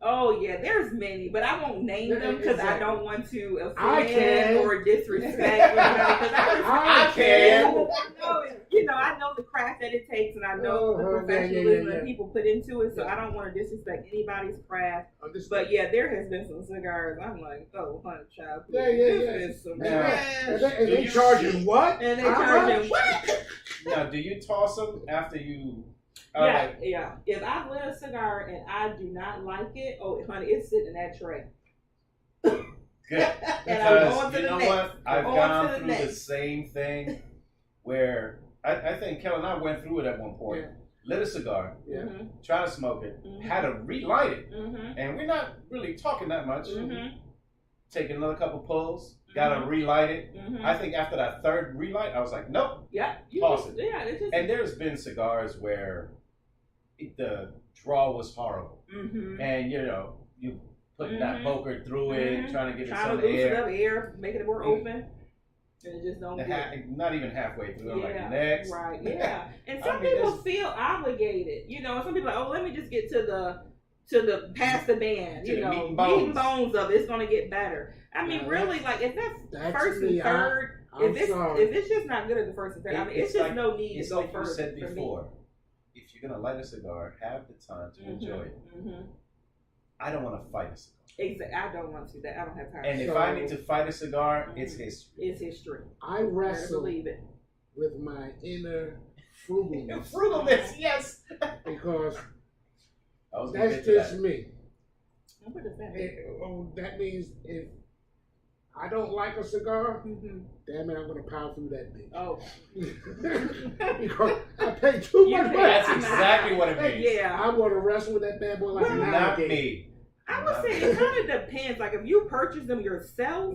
Oh yeah, there's many, but I won't name them because I don't want to I offend can. or disrespect. I can. I know the craft that it takes, and I know the professionalism that people put into it. So I don't want to disrespect anybody's craft. But yeah, there has been some cigars. I'm like, oh, honey, child. Yeah. Some And they charging what? And they charging what? Now, do you toss them after you? Yeah. If I lit a cigar and I do not like it, oh, honey, it's sitting in that tray. Good. And I'm Because going to you the know next. what? I've On gone to the through next. the same thing where I think Kelly and I went through it at one point. Yeah. Lit a cigar, Mm-hmm. tried to smoke it, Mhm. had to relight it. Mm-hmm. And we're not really talking that much. Mm-hmm. Take another couple pulls, gotta relight it. Mm-hmm. I think after that third relight, I was like, nope. Yeah. Toss it. Yeah, it's just. And there's been cigars where the draw was horrible. Mm-hmm. And you putting that poker through it, Mhm. trying to get it Trying some to loosen air. up air, making it more open. And it just don't And get not even halfway through. I'm like, Yeah, next. right, yeah. And I some mean, people feel obligated, some people are like, oh, let me just get to the past the band, To the meat and meat and bones. bones of it's gonna get better. I mean, Now, really, like if that's first me. and third, I'm sorry. if it's just not good at the first and third, I mean, it's just like, no need It's to go like you further said for me. before. If you're gonna light a cigar, have the time to enjoy it. Mm-hmm. I don't want to fight a cigar. Exactly. I don't want to. That I don't have time. And if So- I need to fight a cigar, it's history. It's history. I Better wrestle believe it. with my inner frugalness Frugalness, yes. because I was gonna that's get to just that. me. What does that mean? That means if I don't like a cigar, damn it, I'm going to power through that bitch. Oh. Because I paid too much money. That's exactly what it means. Yeah. I want to wrestle with that bad boy like an Not alligator. me. I would say it kind of depends. Like if you purchase them yourself,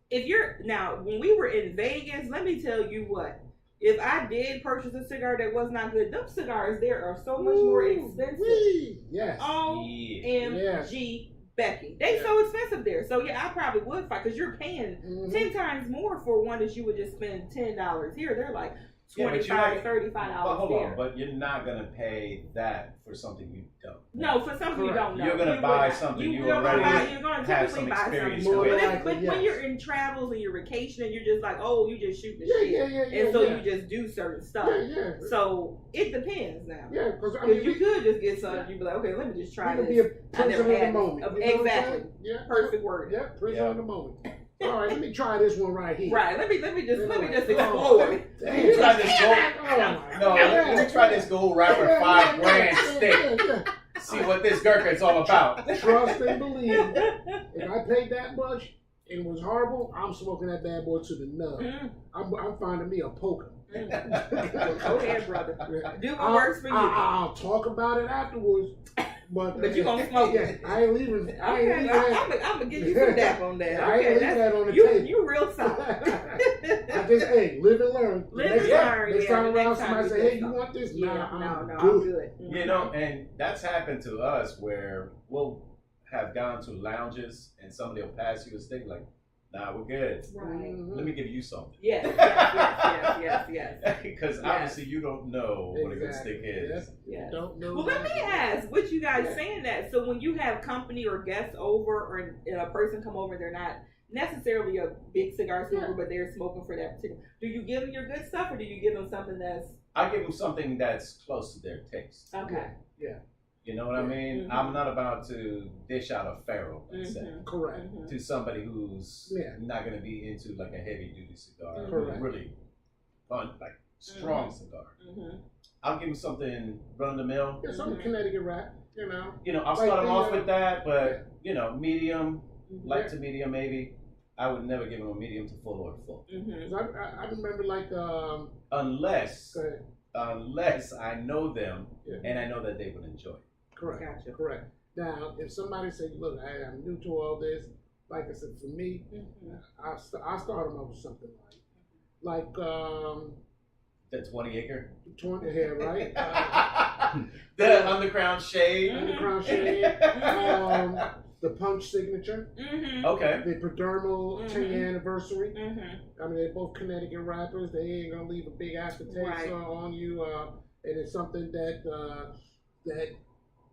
if you're now when we were in Vegas, let me tell you what. If I did purchase a cigar that was not good, them cigars there are so much more expensive. Yes. OMG. Becky, they so expensive there. So yeah, I probably would fight because you're paying 10 times more for one that you would just spend $10 here. They're like $25, $35 But hold there. on, but you're not gonna pay that for something you don't. No, for something you don't know. You're gonna buy something you already you're gonna have typically some buy experience something. with. But when you're in travels and you're vacationing, you're just like, oh, you just shoot the shit. Yeah, and so you just do certain stuff. Yeah. So it depends now. Yeah, because you could just get something, you'd be like, okay, let me just try this. Be a prisoner of the moment. Exactly. Yeah. Perfect word. Yeah, prisoner of the moment. All right, let me try this one right here. Right. Let me just explore. Let me try this gold. Let me try this gold wrapper $5,000 stick. See what this Gurkha is all about. Trust and believe. If I paid that much and it was horrible, I'm smoking that bad boy to the nub. I'm finding me a poker. Go ahead, brother. Do what works for you. I'll talk about it afterwards. But you gonna smoke it? I ain't leaving. I'm gonna give you some dap on that. I ain't leaving that on the table. You real soft. I just live and learn. Next time around, somebody say, "Hey, you want this?" No, I'm good. You know, and that's happened to us where we'll have gone to lounges and somebody will pass you a stick like, nah, we're good. Right. Let me give you something. Yes. Because obviously you don't know what a good stick is. Yes. Don't know. Well, let me ask, what you guys saying that? So when you have company or guests over, or a person come over, they're not necessarily a big cigar smoker, but they're smoking for that particular. Do you give them your good stuff, or do you give them something that's? I give them something that's close to their taste. Okay. Yeah. You know what I mean? I'm not about to dish out a Pharaoh, let's say. Correct. To somebody who's not going to be into like a heavy duty cigar, really fun, like strong cigar. I'll give them something run of the mill. Yeah, something Connecticut wrap, you know. I'll start them off with that, but medium, light to medium maybe. I would never give them a medium to full or full. I remember like unless I know them and I know that they would enjoy it. Correct. Correct. Now, if somebody says, "Look, I'm new to all this," like I said, for me, I start them off with something like the 20 acre. 20 hair, right? The undercrown shade. The punch signature. Okay. The Perdermal 10th anniversary. I mean, they're both Connecticut rappers. They ain't gonna leave a big aftertaste on you, and it's something that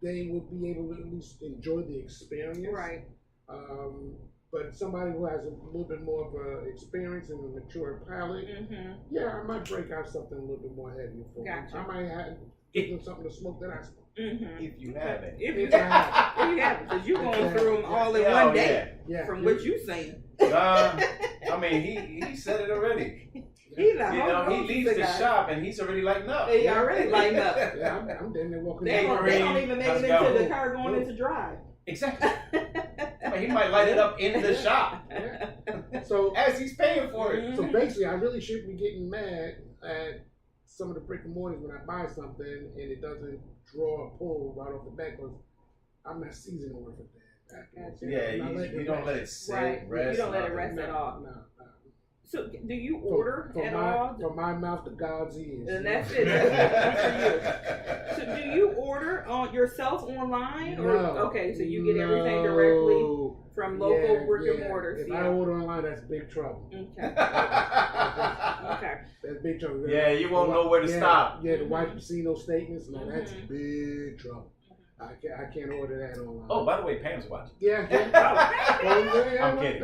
they would be able to at least enjoy the experience. Right. But somebody who has a little bit more of a experience and a mature palate, I might break out something a little bit more heavy for them. I might give them something to smoke that I smoke. If you have it. If you have it, because you're going through them all in one day. From what you saying. I mean, he said it already. He's like, he leaves the shop and he's already lighting up. He already lighting up. I'm down there walking. They don't even make it into the car going into drive. Exactly. He might light it up in the shop. So as he's paying for it. So basically, I really shouldn't be getting mad at some of the brick and mortars when I buy something and it doesn't draw a pull right off the bat because I'm not seasoning worth of that. You don't let it sit, rest. You don't let it rest at all. No. So, do you order at all? From my mouth to God's ears. And that's it. That's for you. So, do you order yourself online? Or, okay, so you get everything directly from local brick and mortars. If I order online, that's big trouble. Okay. That's big trouble. Yeah, you won't know where to stop. Yeah, the white casino statements. No, that's big trouble. I can't order that online. Oh, by the way, Pam's watching. Yeah. I'm kidding.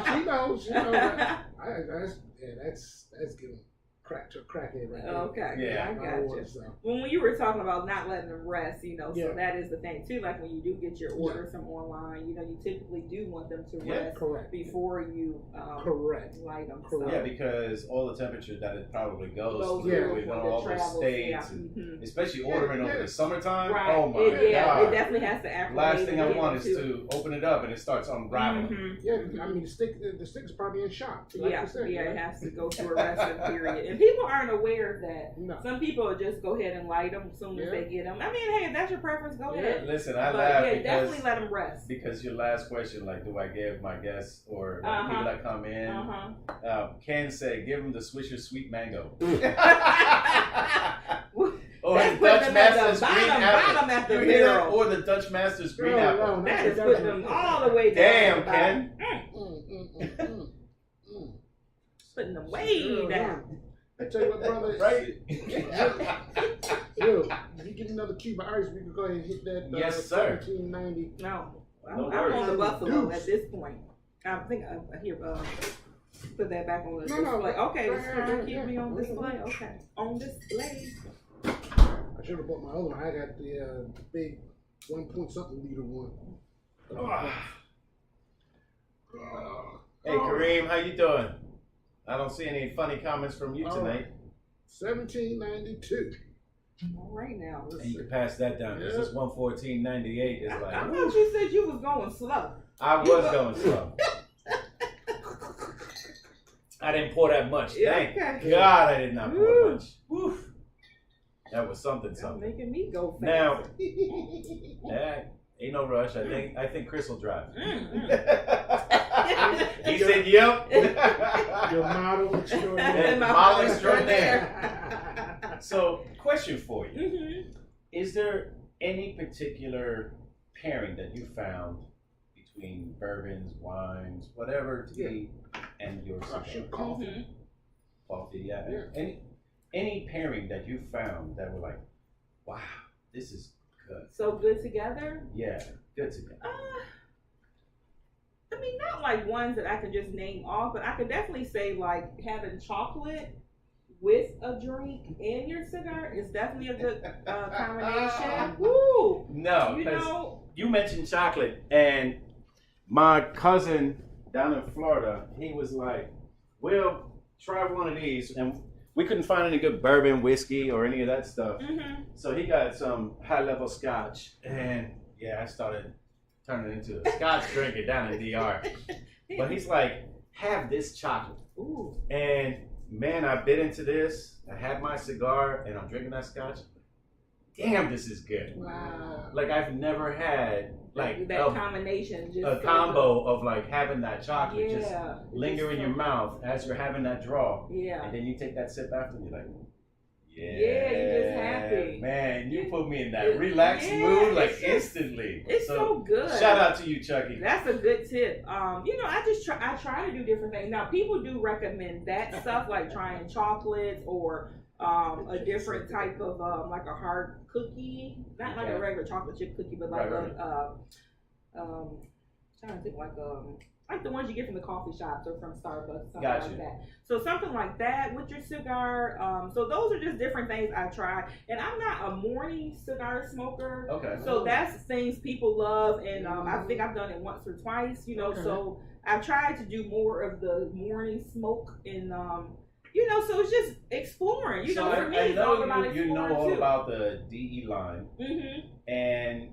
She knows. That's giving crack to a crackhead right there. Okay. Yeah. I got you. When you were talking about not letting them rest, so that is the thing too. Like when you do get your orders from online, you typically do want them to rest before you light them. Correct. Yeah, because all the temperature that it probably goes through with all those states, and especially ordering over the summertime. Right. Oh my God! It definitely has to acclimate. Last thing I want is to open it up and it starts unraveling. Yeah, I mean the stick is probably in shock. Like it has to go through a resting period, and people aren't aware of that. No. Some people will just go ahead and light them as soon as they get them. I mean, hey, if that's your preference, go ahead. Listen, I laugh because definitely let them rest. Because your last question, like, do I give my guests or people that come in? Ken said, give them the Swisher Sweet Mango. Or the Dutch Master's Green Apple. You hear that? Or the Dutch Master's Green Apple. That is putting them all the way down. Damn, Ken. Putting them way down. I tell you what, brother. Right? Yo, if you get another cube of ice, we can go ahead and hit that. Yes, sir. 1790. No, I'm on the Buffalo at this point. I think I hear put that back on the display. Okay, so keep me on display. Okay, on display. I should have bought my other one. I got the big 1-point-something liter one. Hey, Kareem, how you doing? I don't see any funny comments from you tonight. 1792. All right now. And you can pass that down because this 114.98 is like. I thought you said you was going slow. I was going slow. I didn't pour that much. Thank God I did not pour much. Woof. That was something. Making me go fast. Now, ain't no rush. I think Chris will drive. He said, "Yep." Your model extraordinaire. Model extraordinaire. So, question for you: Is there any particular pairing that you found between bourbons, wines, whatever to be, and your cigar? Coffee, yeah. Any pairing that you found that were like, wow, this is good. So good together? Yeah, good together. I mean, not like ones that I can just name off, but I could definitely say like having chocolate with a drink and your cigar is definitely a good combination. Woo! No, because you mentioned chocolate, and my cousin down in Florida, he was like, "Well, try one of these," and we couldn't find any good bourbon, whiskey, or any of that stuff. So he got some high-level scotch, and I started turning into a scotch drinker down in DR. But he's like, have this chocolate. Ooh. And man, I bit into this. I had my cigar, and I'm drinking that scotch. Damn, this is good. Wow. Like I've never had like that combination, just a combo of like having that chocolate just linger in your mouth as you're having that draw. Yeah. And then you take that sip after, and you're like, you're just happy. Man, you put me in that relaxed mood like instantly. It's so good. Shout out to you, Chucky. That's a good tip. I try to do different things. Now, people do recommend that stuff, like trying chocolates or a different type of like a hard cookie, not like a regular chocolate chip cookie, but like trying to think like the ones you get from the coffee shops or from Starbucks, something like that. So something like that with your cigar. So those are just different things I try. And I'm not a morning cigar smoker. Okay. So that's things people love, and I think I've done it once or twice. So I've tried to do more of the morning smoke and. So it's just exploring. So for me, I it's all about know you know all about the DE line. And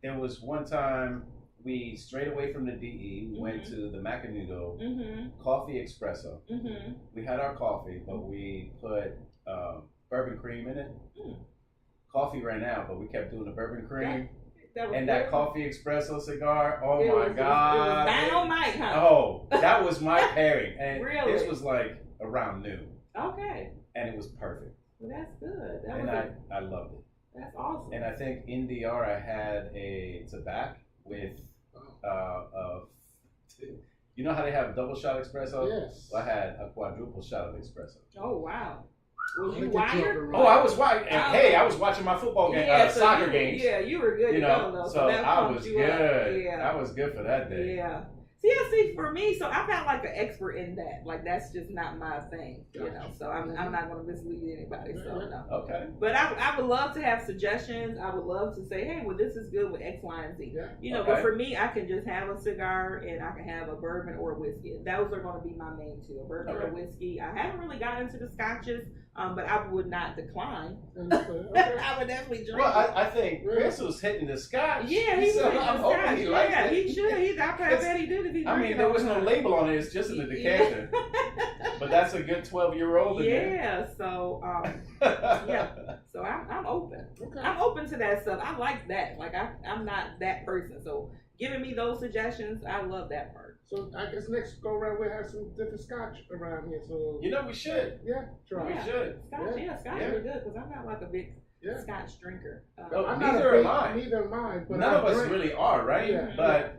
there was one time we strayed away from the DE. We went to the Macanudo coffee espresso. We had our coffee, but we put bourbon cream in it. Coffee ran out, but we kept doing the bourbon cream. That coffee espresso cigar, God. It was dynamite, huh? Oh, that was my pairing. And really? This was like around noon. Okay. And it was perfect. Well, that's good. I loved it. That's awesome. And I think in DR I had a tobacco with you know how they have double shot espresso? Yes. Well, I had a quadruple shot of espresso. Oh wow. Was you wired? Oh, I was wired. And hey, I was watching my football game, soccer games. Yeah, you were good. So I was good. Yeah. I was good for that day. Yeah. See, for me, so I'm not like an expert in that. Like that's just not my thing, you know. So I'm not going to mislead anybody. So no. Okay. But I would love to have suggestions. I would love to say, hey, well, this is good with X, Y, and Z. Yeah. You know, Okay. but for me, I can just have a cigar and I can have a bourbon or a whiskey. Those are going to be my main two: a bourbon or a whiskey. I haven't really gotten into the scotches, but I would not decline. Okay. I would definitely drink. Well, I think Chris was hitting the scotch. Yeah, he's so hitting I'm the hoping scotch. he likes Yeah, it. he should. I bet he did if he I mean, there was no label on it. It's just in the decanter. But that's a good 12-year-old in there. Yeah, so yeah, so I'm open. Okay. I'm open to that stuff. I like that. Like I'm not that person. So giving me those suggestions, I love that part. So I guess next go around we'll have some different scotch around here. So You know, we should. yeah, try. We should. Scotch Yeah. are good because I'm not like a big Yeah. Scotch drinker. Oh, I'm neither not am I. Neither am I. But None I of us drink. really are, right? Yeah. But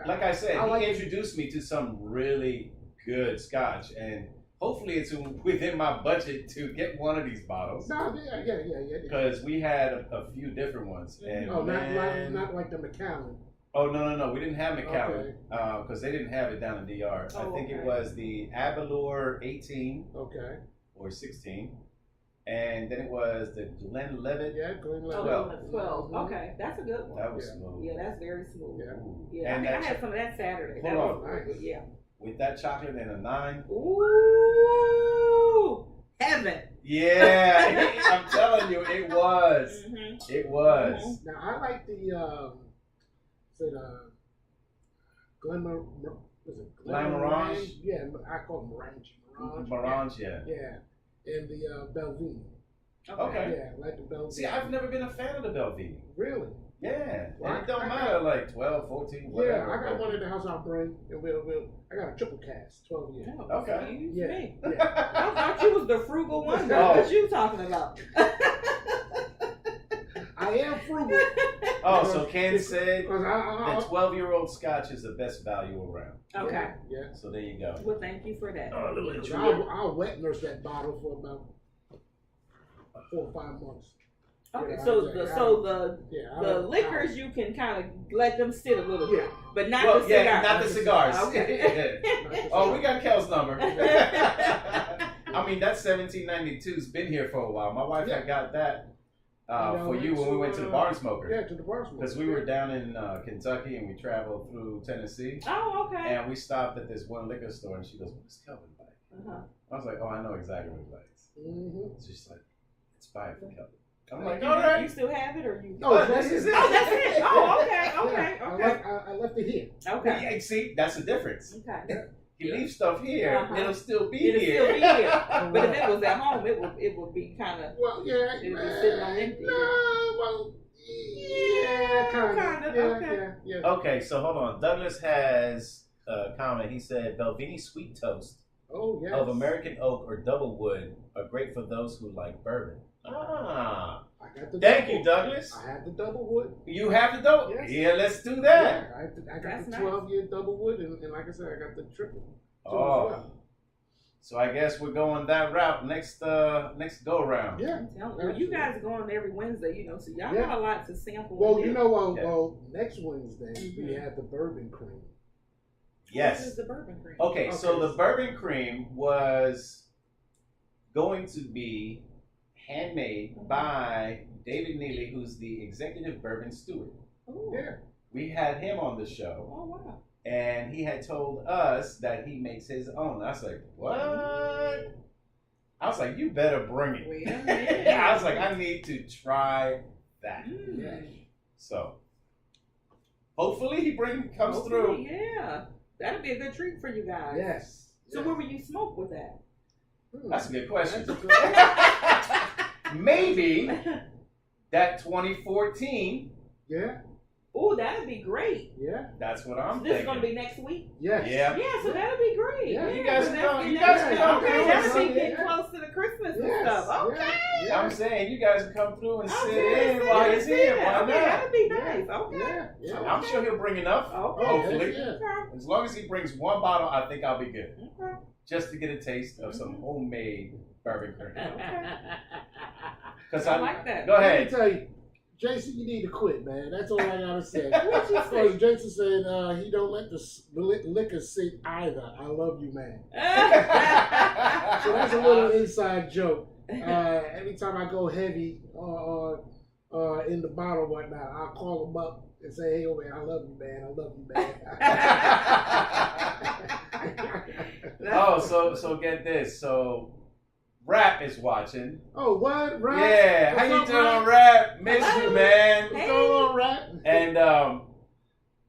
like I said, I like he introduced me to some really good scotch, and hopefully it's within my budget to get one of these bottles. No, yeah. Because we had a few different ones, and Oh, man, not like the Macallan. oh no, we didn't have McAllen Okay. because they didn't have it down in DR. I think it was the Abalur 18 Okay. or 16, and then it was the Glenlivet. Yeah, Glenlivet. 12. Okay, that's a good one. That was Yeah. smooth. Yeah, that's very smooth. Yeah. Ooh. Yeah, And I that had some of that Saturday. Hold That on. was good. Yeah. with that chocolate and a 9. Ooh, heaven. Yeah, I'm telling you, it was. Mm-hmm. It was. Now I like the Glamorange? Yeah, I call them Morange. Morange, yeah. Yeah, and the Belvini. Okay. Yeah, I like the Belvini. See, I've never been a fan of the Belvini. Really? Yeah, Well, and it don't I matter, like 12, 14, Yeah, whatever. I got one in the house I'll bring, and I got a triple cast, 12 years. Okay. Excuse Yeah, me. yeah. I thought you was the frugal one. Oh. What you talking about? I am frugal. Oh, so Ken said Because the 12-year-old scotch is the best value around. Okay. Yeah. So there you go. Well, thank you for that. Oh, look at you. I'll wet nurse that bottle for about 4 or 5 months. Okay, Yeah, so Yeah, the liquors you can kind of let them sit a little bit, Yeah. but not Well, the cigars. yeah, not the cigars. Okay. Oh, we got Kel's number. I mean, that 1792's been here for a while. My wife had got that for you when we went to the Barn Smoker. Yeah, to the Barn Smoker. Because we were down in Kentucky and we traveled through Tennessee. Oh, okay. And we stopped at this one liquor store and she goes, "What's Kelvin like?" Uh-huh. I was like, "Oh, I know exactly what he likes." Mm-hmm. It's just like, it's fine for Kelvin. I'm like, all right. You still have it, or you? No, this is it. Oh, that's it. Oh, okay. I left it here. Okay. Yeah, see, that's the difference. Okay. You leave stuff here, Uh-huh. it'll still be It'll here. still be here. But if it was at home, it would be kind of. Well, yeah. It'd be sitting on empty. No, well, yeah, kind of. Okay. Yeah. Okay, so hold on. Douglas has a comment. He said, Belvini Sweet Toast Oh, yes. of American Oak or Double Wood are great for those who like bourbon. Ah. I got the Thank double. you, Douglas. I have the double wood. You have the double? Yes. Yeah, let's do that. Yeah, I got That's the nice. 12-year double wood, and like I said, I got the triple. too, Oh. as well. So I guess we're going that route next go round. Yeah. Well, you guys are going every Wednesday, so y'all Yeah. got a lot to sample. Well, and you do. know, Yeah. next Wednesday we have the bourbon cream. What Yes. is the bourbon cream? Okay, so Okay. the bourbon cream was going to be handmade by David Neely, who's the executive bourbon steward. Oh. Yeah. We had him on the show, Oh wow. and he had told us that he makes his own. I was like, what? I was like, you better bring it. Wait a minute. I was like, I need to try that. Yeah. So hopefully he comes Hopefully, through. Yeah, that'd be a good treat for you guys. Yes. So where will you smoke with that? That's a good question. That's a good- Maybe that 2014. Yeah. Oh, that'd be great. Yeah. That's what I'm This is thinking. gonna be next week. Yes. Yeah. Yeah, so that'd be great. Yeah. You guys so can that's come- you getting guys that- can come Okay, through that'd and be getting see. close to the Christmas and Yes. stuff. Okay. Yeah. I'm saying you guys can come through and I'm sit saying, in while he's here. yeah. Why Okay, not? that'd be Yeah. nice. Okay. Yeah. Yeah. I'm sure he'll bring enough. Okay. Hopefully. Yeah. Okay. As long as he brings one bottle, I think I'll be good. Okay. Just to get a taste of some homemade bourbon cream. Okay. Because I like that. Go Let me ahead. tell you, Jason, you need to quit, man. That's all I gotta say. What you say? Jason said he don't let the liquor sit either. I love you, man. So that's a little inside joke. Every time I go heavy in the bottle or whatnot, I'll call him up and say, "Hey, man, I love you, man. I love you, man." Oh, so get this. So Rap is watching. Oh, what? Rap? Yeah, What's how you up, doing, Rap? Miss you, man. What's going on, Rap? And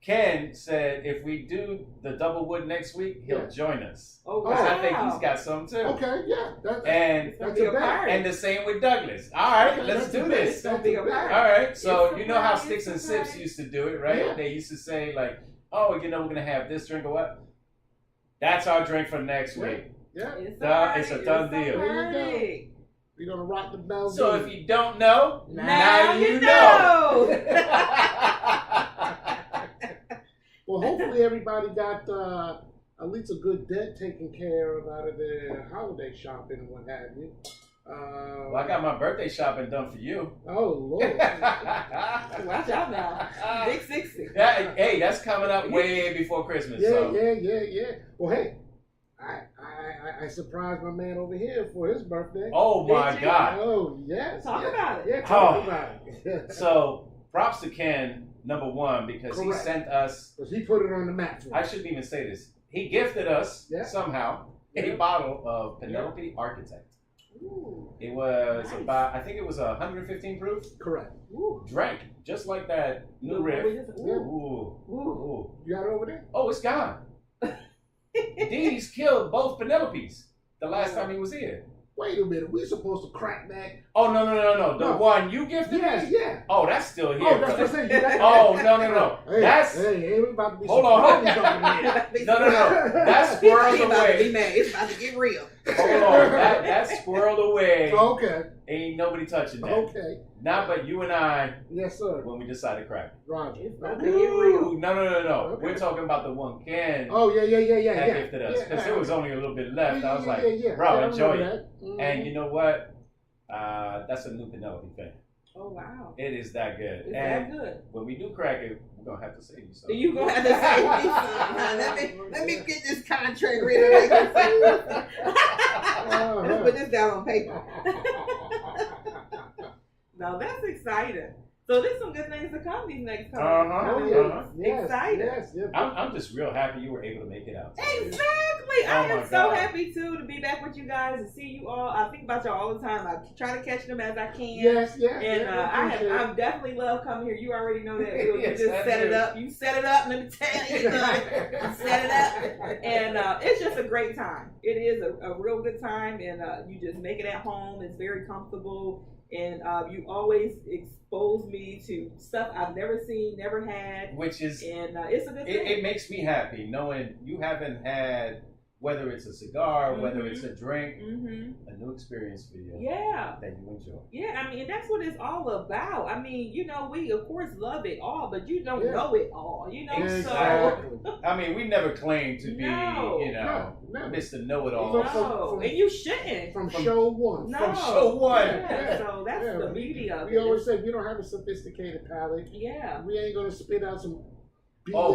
Ken said if we do the double wood next week, he'll join us. Oh, Because wow. I think he's got some too. Okay, yeah. It's And gonna be a party. and the same with Douglas. All right, Okay, let's that's do a this. It's gonna be a party. All right, so It's you know how a Sticks and party. Sips used to do it, right? Yeah. They used to say like, oh, we're gonna have this drink or what? That's our drink for next week. Yeah. It's It's a done deal. There you party. We're gonna rock the bell. So if you don't know, Now you know. Well, hopefully everybody got at least a good debt taken care of out of their holiday shopping and what have you. Well, I got my birthday shopping done for you. Oh Lord. Watch out now. Big 60. Hey, that's coming up way before Christmas. So. Yeah. Well, hey, I surprised my man over here for his birthday. Oh my Did you? God. Oh yes. Talk about it. Yeah, talk Oh. about it. So props to Ken, number one, because he Correct. sent us. Because he put it on the map for I us. shouldn't even say this. He gifted us somehow a Yeah. bottle of Penelope Architect. Ooh. It was Nice. about, I think it was 115 proof. Correct. Ooh. Drank just like that new Ooh. riff. Ooh. Ooh. Ooh. Ooh. You got it over there? Oh, it's gone. D's killed both Penelopes the last time he was here. Wait a minute. We supposed to crack that? Oh, no. The No. one you gifted me? Yeah. Oh, that's still here. Oh, that's brother. what I'm saying. Oh, no. Hey, That's. hey, we about to be Hold some on. parties up in here. No. That's squirreled He about to be away. mad. It's about to get real. Hold on. That's squirreled away. Okay. Ain't nobody touching that. Okay. Not but you and I Yes, sir. when we decide to crack it. Roger. It's about to Okay. get real. Ooh, no. Okay. We're talking about the one Ken Oh, yeah. had gifted us. Because there was only a little bit left. I was like, bro, I enjoy remember it. that. Mhm. And you know what? That's a new Penelope thing. Oh, wow. It is that good. Is And that good? when we do crack it, we're going to have to save you something. You gonna have to say me something. Let me get this contract ready. Let's put this down on paper. No, that's exciting. So there's some good things to come these next couple Uh-huh. Oh, weeks. yeah. Yes, Excited. Yes. I'm just real happy you were able to make it out. Exactly. I Oh, am my so God. happy too to be back with you guys and see you all. I think about y'all all the time. I try to catch them as I can. Yes. And I've definitely loved coming here. You already know that. You Yes, just I set it do. up. You set it up. Let me tell you, son. You set it up. And it's just a great time. It is a real good time. And you just make it at home. It's very comfortable. And you always expose me to stuff I've never seen, never had. Which is, And it's a good thing. it makes me happy knowing you haven't had, whether it's a cigar, whether it's a drink, a new experience for you. Yeah. That you enjoy. Yeah, I mean, that's what it's all about. I mean, you know, we of course love it all, but you don't know it all, you know. Exactly. I mean, we never claim to be, No. Mr. Know-it-all. So, and you shouldn't. From show one. No. From show one. Yeah, so that's the beauty of it. We always say we don't have a sophisticated palate. Yeah. We ain't gonna spit out some BS. All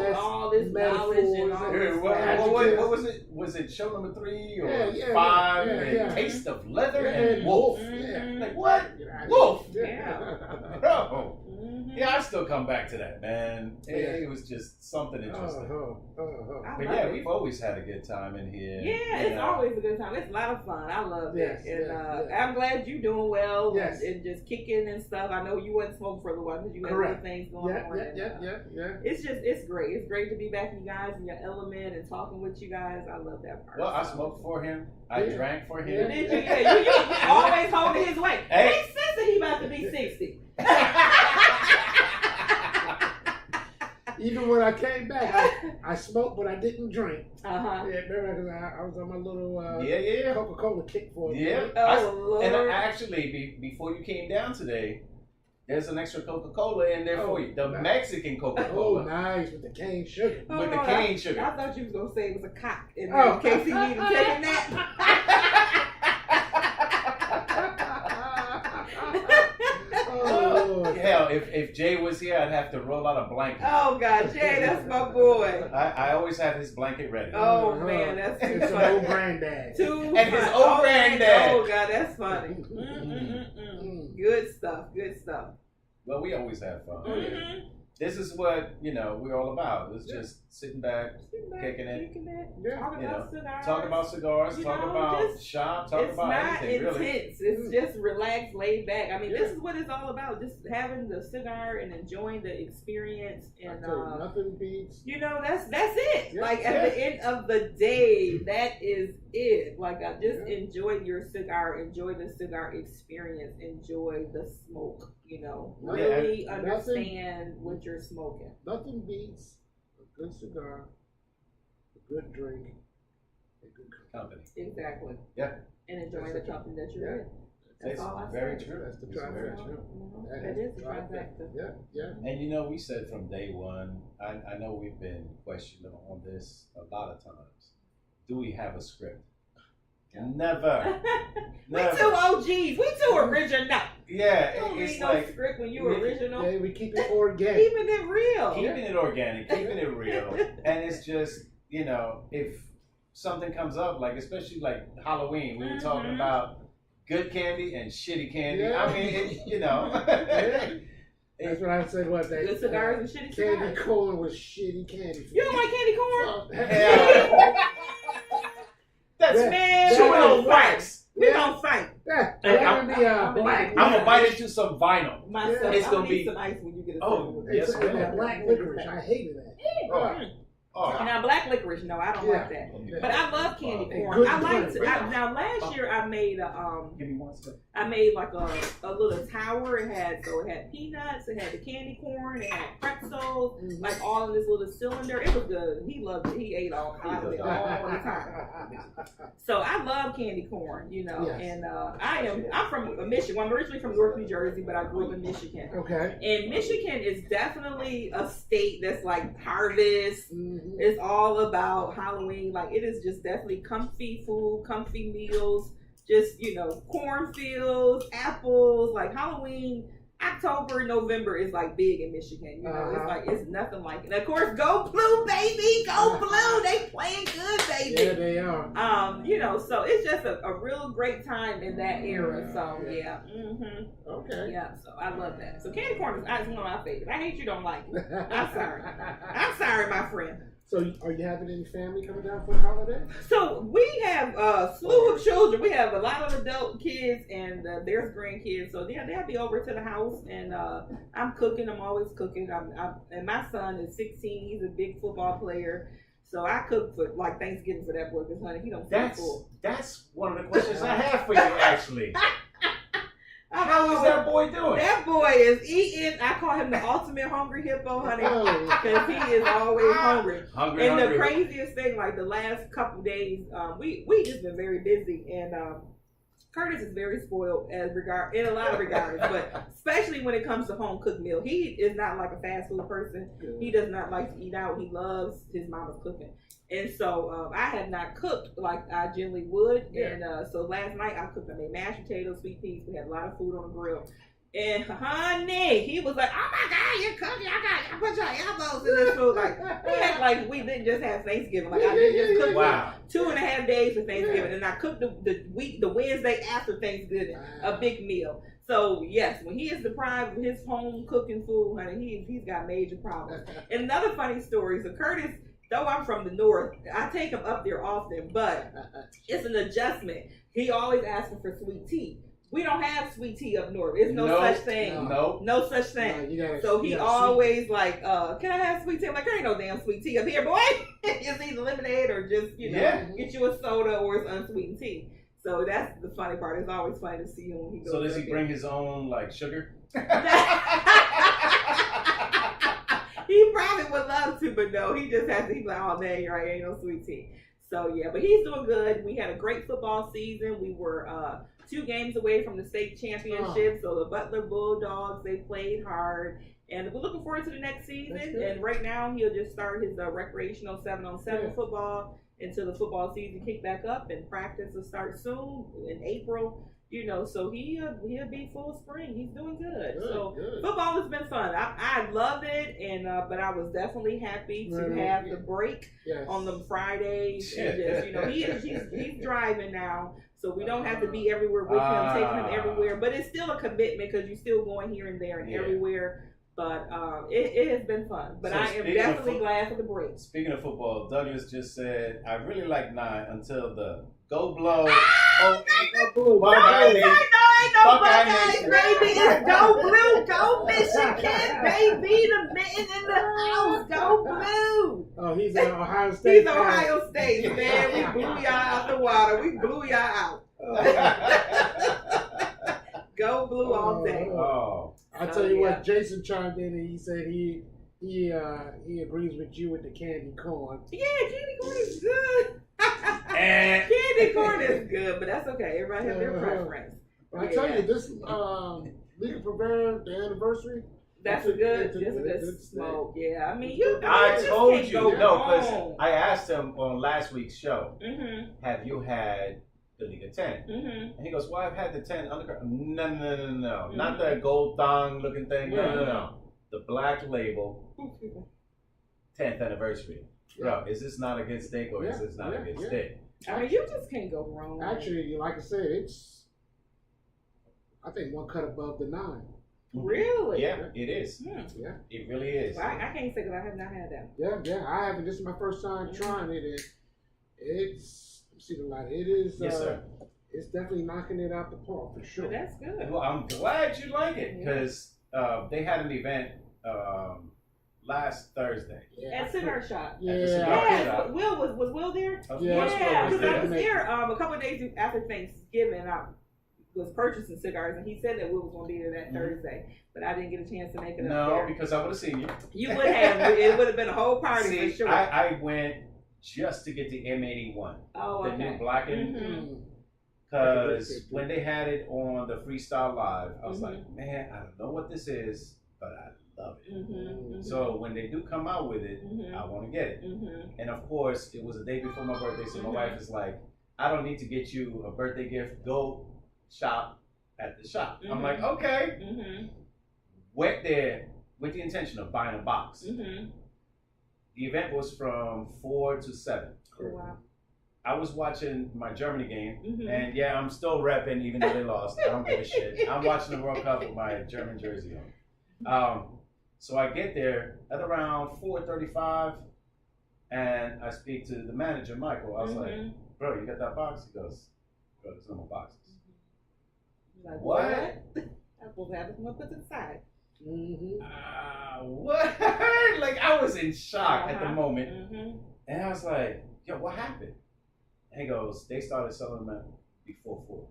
this knowledge and all metaphors this. What was it? Was it show number 3 or Yeah, 5? yeah, and yeah. Taste of Leather Yeah, and Wolf. Mhm. Like what? Wolf. Yeah. Bro. Mhm. Yeah, I still come back to that, man. It was just something interesting. I But love yeah, it. we've always had a good time in here. Yeah, you it's know. always a good time. It's a lot of fun. I love Yes, it. And yes. I'm glad you're doing well Yes. and just kicking and stuff. I know you wasn't smoking for a little while because you had Correct. other things going on. and, Yeah. It's great. It's great to be back with you guys in your element and talking with you guys. I love that part. Well, I smoked for him. I drank for him. Did you? Yeah, you always holding his weight. Hey. Makes sense that he about to be 60. Even when I came back, I smoked, but I didn't drink. Uh-huh. Yeah, remember, 'cause I was on my little Yeah. Coca-Cola kick for it. Yeah. Oh, And Lord. actually, before you came down today, there's an extra Coca-Cola in there for you. The nice. Mexican Oh, Coca-Cola. nice, with the cane sugar. With the Hold on, cane sugar. I thought you was gonna say it was a cock in Oh. in case he needed taking that. Oh, Lord. Yeah, Danielle, if Jay was here, I'd have to roll out a blanket. Oh God, Jay, that's my boy. I always have his blanket ready. Oh man, that's too it's funny. an old granddad. And his old granddad. Oh God, that's funny. Good stuff. Good stuff. Well, we always have fun. Mm-hmm. This is what we're all about. It's just sitting back, kicking it. Talk about cigars, talk about shop, talk about anything. It's not really. intense. It's just relaxed, laid back. I mean, this is what it's all about. Just having the cigar and enjoying the experience. And nothing beats. That's it. Yeah. Like at the end of the day, that is it. Like I just enjoy your cigar, enjoy the cigar experience, enjoy the smoke. Really understand what you're smoking. Nothing beats a good cigar, a good drink, a good company. Exactly. Yeah. And enjoying the company that you're in. That's all I very say. true. That's the very trifecta. true. That is the trifecta. Yeah. And we said from day one, I know we've been questioned on this a lot of times. Do we have a script? Never. We too OGs. We too original. Yeah, You don't it's need like no script when you original. Yeah, we keep it organic. Keeping it real. Keeping it organic, keeping it real. And it's just, if something comes up, like especially like Halloween, we were talking about good candy and shitty candy. Yeah. I mean, Yeah. That's what I said. What that good cigars and shitty cigars. Candy corn was shitty candy. You don't like candy corn? Yeah. That's man. two little facts. We don't fight. Yeah. I'm gonna bite into some vinyl. Myself, It's gonna need be some ice when you get a It's yes, that black licorice. I hated that. Now black licorice, no, I don't like that. Yeah. But I love candy corn. good I like to. corn. Now last year I made Give me one second. I made like a little tower. It had peanuts, it had the candy corn, it had pretzels, like all in this little cylinder. It was good. He loved it. He ate all of it all the time. So I love candy corn, Yes. and I'm from Michigan. I'm originally from North New Jersey, but I grew up in Michigan. Okay. And Michigan is definitely a state that's like harvest. It's all about Halloween. Like it is just definitely comfy food, comfy meals, just, cornfields, apples, like Halloween. October, November is like big in Michigan. It's like it's nothing like it. And of course, go blue, baby, go blue. They playing good, baby. Yeah, they are. So it's just a real great time in that era. So yeah. Okay. Yeah, so I love that. So candy corn is one of my favorites. I hate you don't like it. I'm sorry. I'm sorry, my friend. So, are you having any family coming down for the holiday? So we have a slew of children. We have a lot of adult kids and there's grandkids. So they'll be over to the house, and I'm cooking. I'm always cooking. And my son is 16. He's a big football player. So I cook for like Thanksgiving for that boy because honey, he don't feel full. That's one of the questions I have for you actually. How is that boy doing? That boy is eating. I call him the ultimate hungry hippo, honey, because he is always hungry. The craziest thing, like the last couple days, we just been very busy, and Curtis is very spoiled in a lot of regards, but especially when it comes to home cooked meal. He is not like a fast food person. He does not like to eat out. He loves his mama's cooking. And so I had not cooked like I generally would. And so last night I made mashed potatoes, sweet peas. We had a lot of food on the grill. And honey, he was like, "Oh my God, you're cooking! I put your elbows in this food." Like we had like we didn't just have Thanksgiving. Like I didn't just cook 2.5 days for Thanksgiving, and I cooked the Wednesday after Thanksgiving, a big meal. So yes, when he is deprived of his home cooking food, honey, he's got major problems. And another funny story. So Curtis, though I'm from the north, I take him up there often, but it's an adjustment. He always asking for sweet tea. We don't have sweet tea up north. There's no such thing. No such thing. So he always like, can I have sweet tea? I'm like, there ain't no damn sweet tea up here, boy. It's either lemonade or just, get you a soda or it's unsweetened tea. So that's the funny part. It's always funny to see him when he goes. So does he bring his own like sugar? He probably would love to, but no, he just has to. He's like, oh man, you're right, ain't no sweet tea. So yeah, but he's doing good. We had a great football season. We were 2 games away from the state championship. So the Butler Bulldogs, they played hard. And we're looking forward to the next season. And right now, he'll just start his recreational 7-on-7 football until the football season kick back up. And practice will start soon in April. You know, so he'll be full spring. He's doing good. So good. football has been fun. I love it, and but I was definitely happy to have the break on the Fridays. And just, you know, he's driving now, so we don't have to be everywhere with him, taking him everywhere. But it's still a commitment because you're still going here and there and everywhere. But it has been fun. But so I am definitely glad for the break. Speaking of football, Douglas just said, I really like 9 until the Go Blow. Buckeye Nation, baby. It's Go Blue, Go Michigan, baby. The men in the house, Go Blue. Oh, he's at Ohio State. He's Ohio State, man. We blew y'all out the water. We blew y'all out. Go Blue all day. I tell you what, Jason chimed in and he said he agrees with you with the candy corn. Yeah, candy corn is good. Candy corn is good, but that's okay. Everybody has their preference. I tell you, this League of Prevent, the anniversary. That's a good smoke. Yeah, I mean, I told you, because I asked him on last week's show, have you had the League of 10? And he goes, well, I've had the 10 underground. No. Not the gold thong looking thing. No. The black label, 10th anniversary. Bro, is this not a good steak or is this not a good steak? I mean, you just can't go wrong. Actually, like I said, I think one cut above the 9. Really? Yeah, it is. Yeah, it really is. Well, I can't say because I have not had that. Yeah, I haven't. This is my first time trying it, and it's see the light. It is. Yes, sir. It's definitely knocking it out the park for sure. Well, that's good. Well, I'm glad you like it because they had an event last Thursday. At Cigar Chat. Yeah. Will was Will there? Yeah, because I was there a couple of days after Thanksgiving. I was purchasing cigars, and he said that Will was going to be there that Thursday, but I didn't get a chance to make it up there. Because I would have seen you. You would have. It would have been a whole party for sure. I went just to get the M81. The new blackened. Because when they had it on the Freestyle Live, I was like, man, I don't know what this is, but I love it. So when they do come out with it, I want to get it. And of course, it was the day before my birthday, so my wife is like, I don't need to get you a birthday gift. Go shop at the shop. I'm like, okay. Went there with the intention of buying a box. The event was from 4 to 7. Oh, wow. I was watching my Germany game, and I'm still repping even though they lost. I don't give a shit. I'm watching the World Cup with my German jersey on. So I get there at around 4:35, and I speak to the manager, Michael. I was like, bro, you got that box? He goes, bro, there's no more boxes. Like, what? That's what happens when I put it aside. What? Like, I was in shock at the moment. And I was like, yo, what happened? And he goes, they started selling them before 4.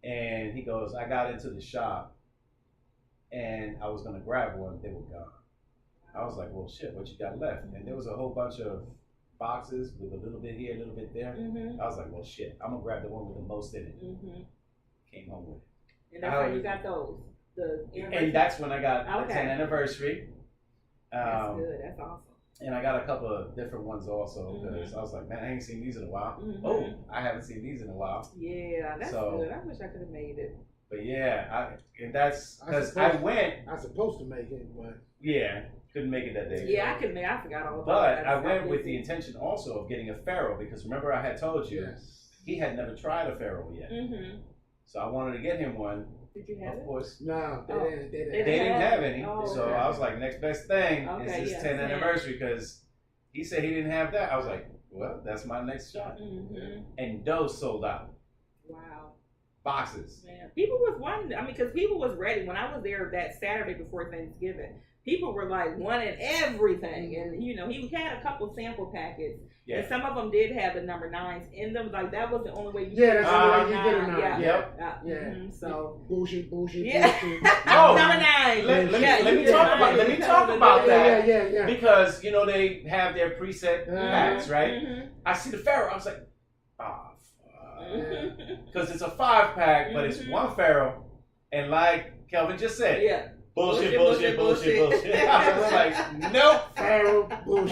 And he goes, I got into the shop and I was going to grab one. They were gone. I was like, well, shit, what you got left? And there was a whole bunch of boxes with a little bit here, a little bit there. I was like, well, shit, I'm going to grab the one with the most in it. Came home with it. And that's how you got those? And that's when I got the 10th anniversary. That's good. That's awesome. And I got a couple of different ones also because I was like, man, I ain't seen these in a while. I haven't seen these in a while. Yeah, that's good. I wish I could have made it. But and that's because I went. I was supposed to make it, but couldn't make it that day. Yeah, I couldn't make it. I forgot all about But that. I went with the intention also of getting a Faro because remember I had told you he had never tried a Faro yet. So I wanted to get him one. Did you have it? Of course. No, they didn't have any. So I was like, next best thing is his 10th anniversary because he said he didn't have that. I was like, well, that's my next shot. And those sold out. Wow. Boxes. Man, people was wanting. I mean, because people was ready when I was there that Saturday before Thanksgiving. People were like wanting everything, and he had a couple sample packets. And some of them did have the number 9s in them. Like that was the only way you that's the only way you get a 9. So bullshit. Number 9. Let me talk about that. Yeah. Because they have their preset packs, right? I see the Faro. I was like, because it's a 5-pack, but it's one Faro, and like Kelvin just said, bullshit. I was like, nope. Faro, bullshit.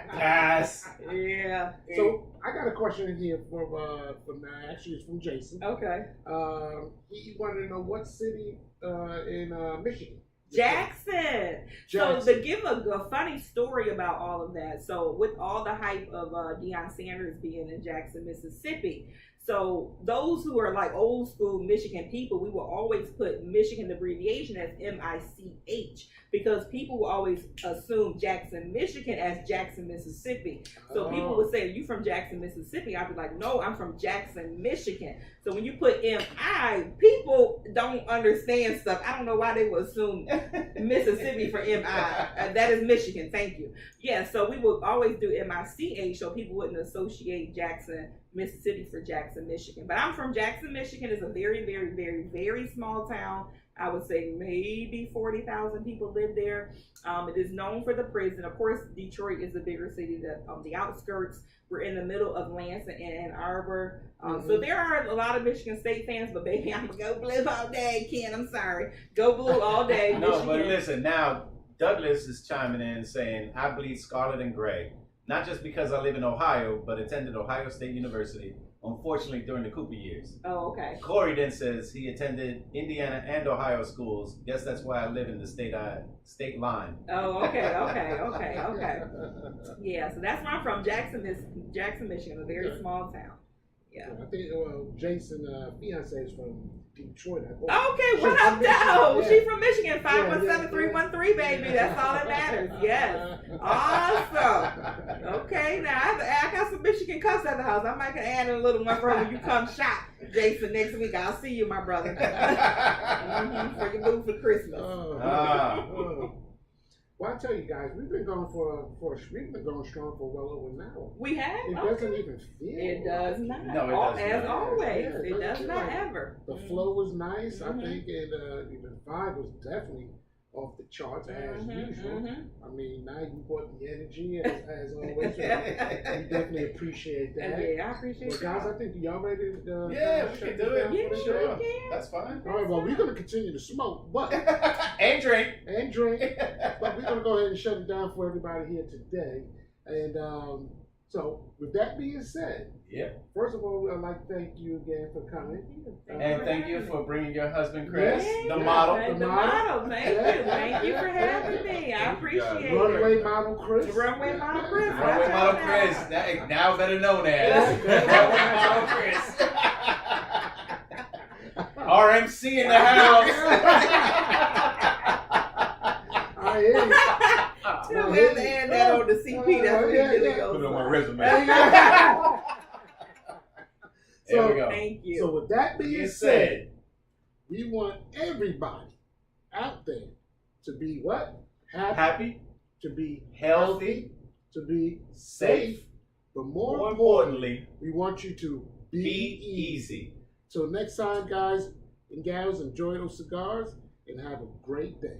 Pass. Yeah. So I I got a question in here from actually it's from Jason. Okay. He wanted to know what city in Michigan. Jackson. So to give a funny story about all of that. So with all the hype of Deion Sanders being in Jackson, Mississippi. So those who are like old school Michigan people, we will always put Michigan abbreviation as MICH because people will always assume Jackson, Michigan as Jackson, Mississippi. So people would say, "Are you from Jackson, Mississippi?" I'd be like, "No, I'm from Jackson, Michigan." So when you put MI, people don't understand stuff. I don't know why they would assume Mississippi for MI. That is Michigan. Thank you. Yeah, so we will always do MICH so people wouldn't associate Jackson, Mississippi for Jackson, Michigan. But I'm from Jackson, Michigan. It's a very, very, very, very small town. I would say maybe 40,000 people live there. It is known for the prison. Of course, Detroit is a bigger city. The outskirts. We're in the middle of Lansing and Ann Arbor. So there are a lot of Michigan State fans, but baby, I'm going to go blue all day, Ken. I'm sorry. Go blue all day, No, Michigan. but listen, now Douglas is chiming in saying, I bleed scarlet and gray. Not just because I live in Ohio, but attended Ohio State University, unfortunately, during the Cooper years. Oh, okay. Corey then says he attended Indiana and Ohio schools. Guess that's why I live in the state line. Oh, okay. Yeah, so that's where I'm from, Jackson, Michigan, a very small town. Yeah. I think Jason, fiance is from Detroit. Okay, what up, though? She's from Michigan, 517313, baby. That's all that matters. Yes. Awesome. Okay, now I got some Michigan cups at the house. I might add a little one for when you come shop, Jason, next week. I'll see you, my brother. For your boo for Christmas. Well, I tell you guys, we've been going strong for well over an hour. We have? It doesn't even feel. It does not. No, it does As not. always, Yeah, it does not like ever. The flow was nice, I think, and the vibe was definitely off the charts as usual. I mean, now you brought the energy as always. We definitely appreciate that. Yeah, I appreciate Well, guys, I think y'all ready to We can do it. Yeah, Sure. we can. That's fine. All right, well, we're going to continue to smoke, but And drink. but we're going to go ahead and shut it down for everybody here today. And so, with that being said, first of all, I'd like to thank you again for coming. And thank you for bringing your husband, Chris, Yes. the model. The model, thank you for having me. I appreciate it. Runway model Chris. Runway model Chris. Runway model Chris. Now better known as Runway model Chris. RMC in the house. I hear you. We have to add that on the CP. That's what really goes. Put it on my resume. There we go. Thank you. So with that being said, we want everybody out there to be what? Happy, To be healthy, to be safe, but more importantly, we want you to be easy. So next time, guys and gals, enjoy those cigars and have a great day.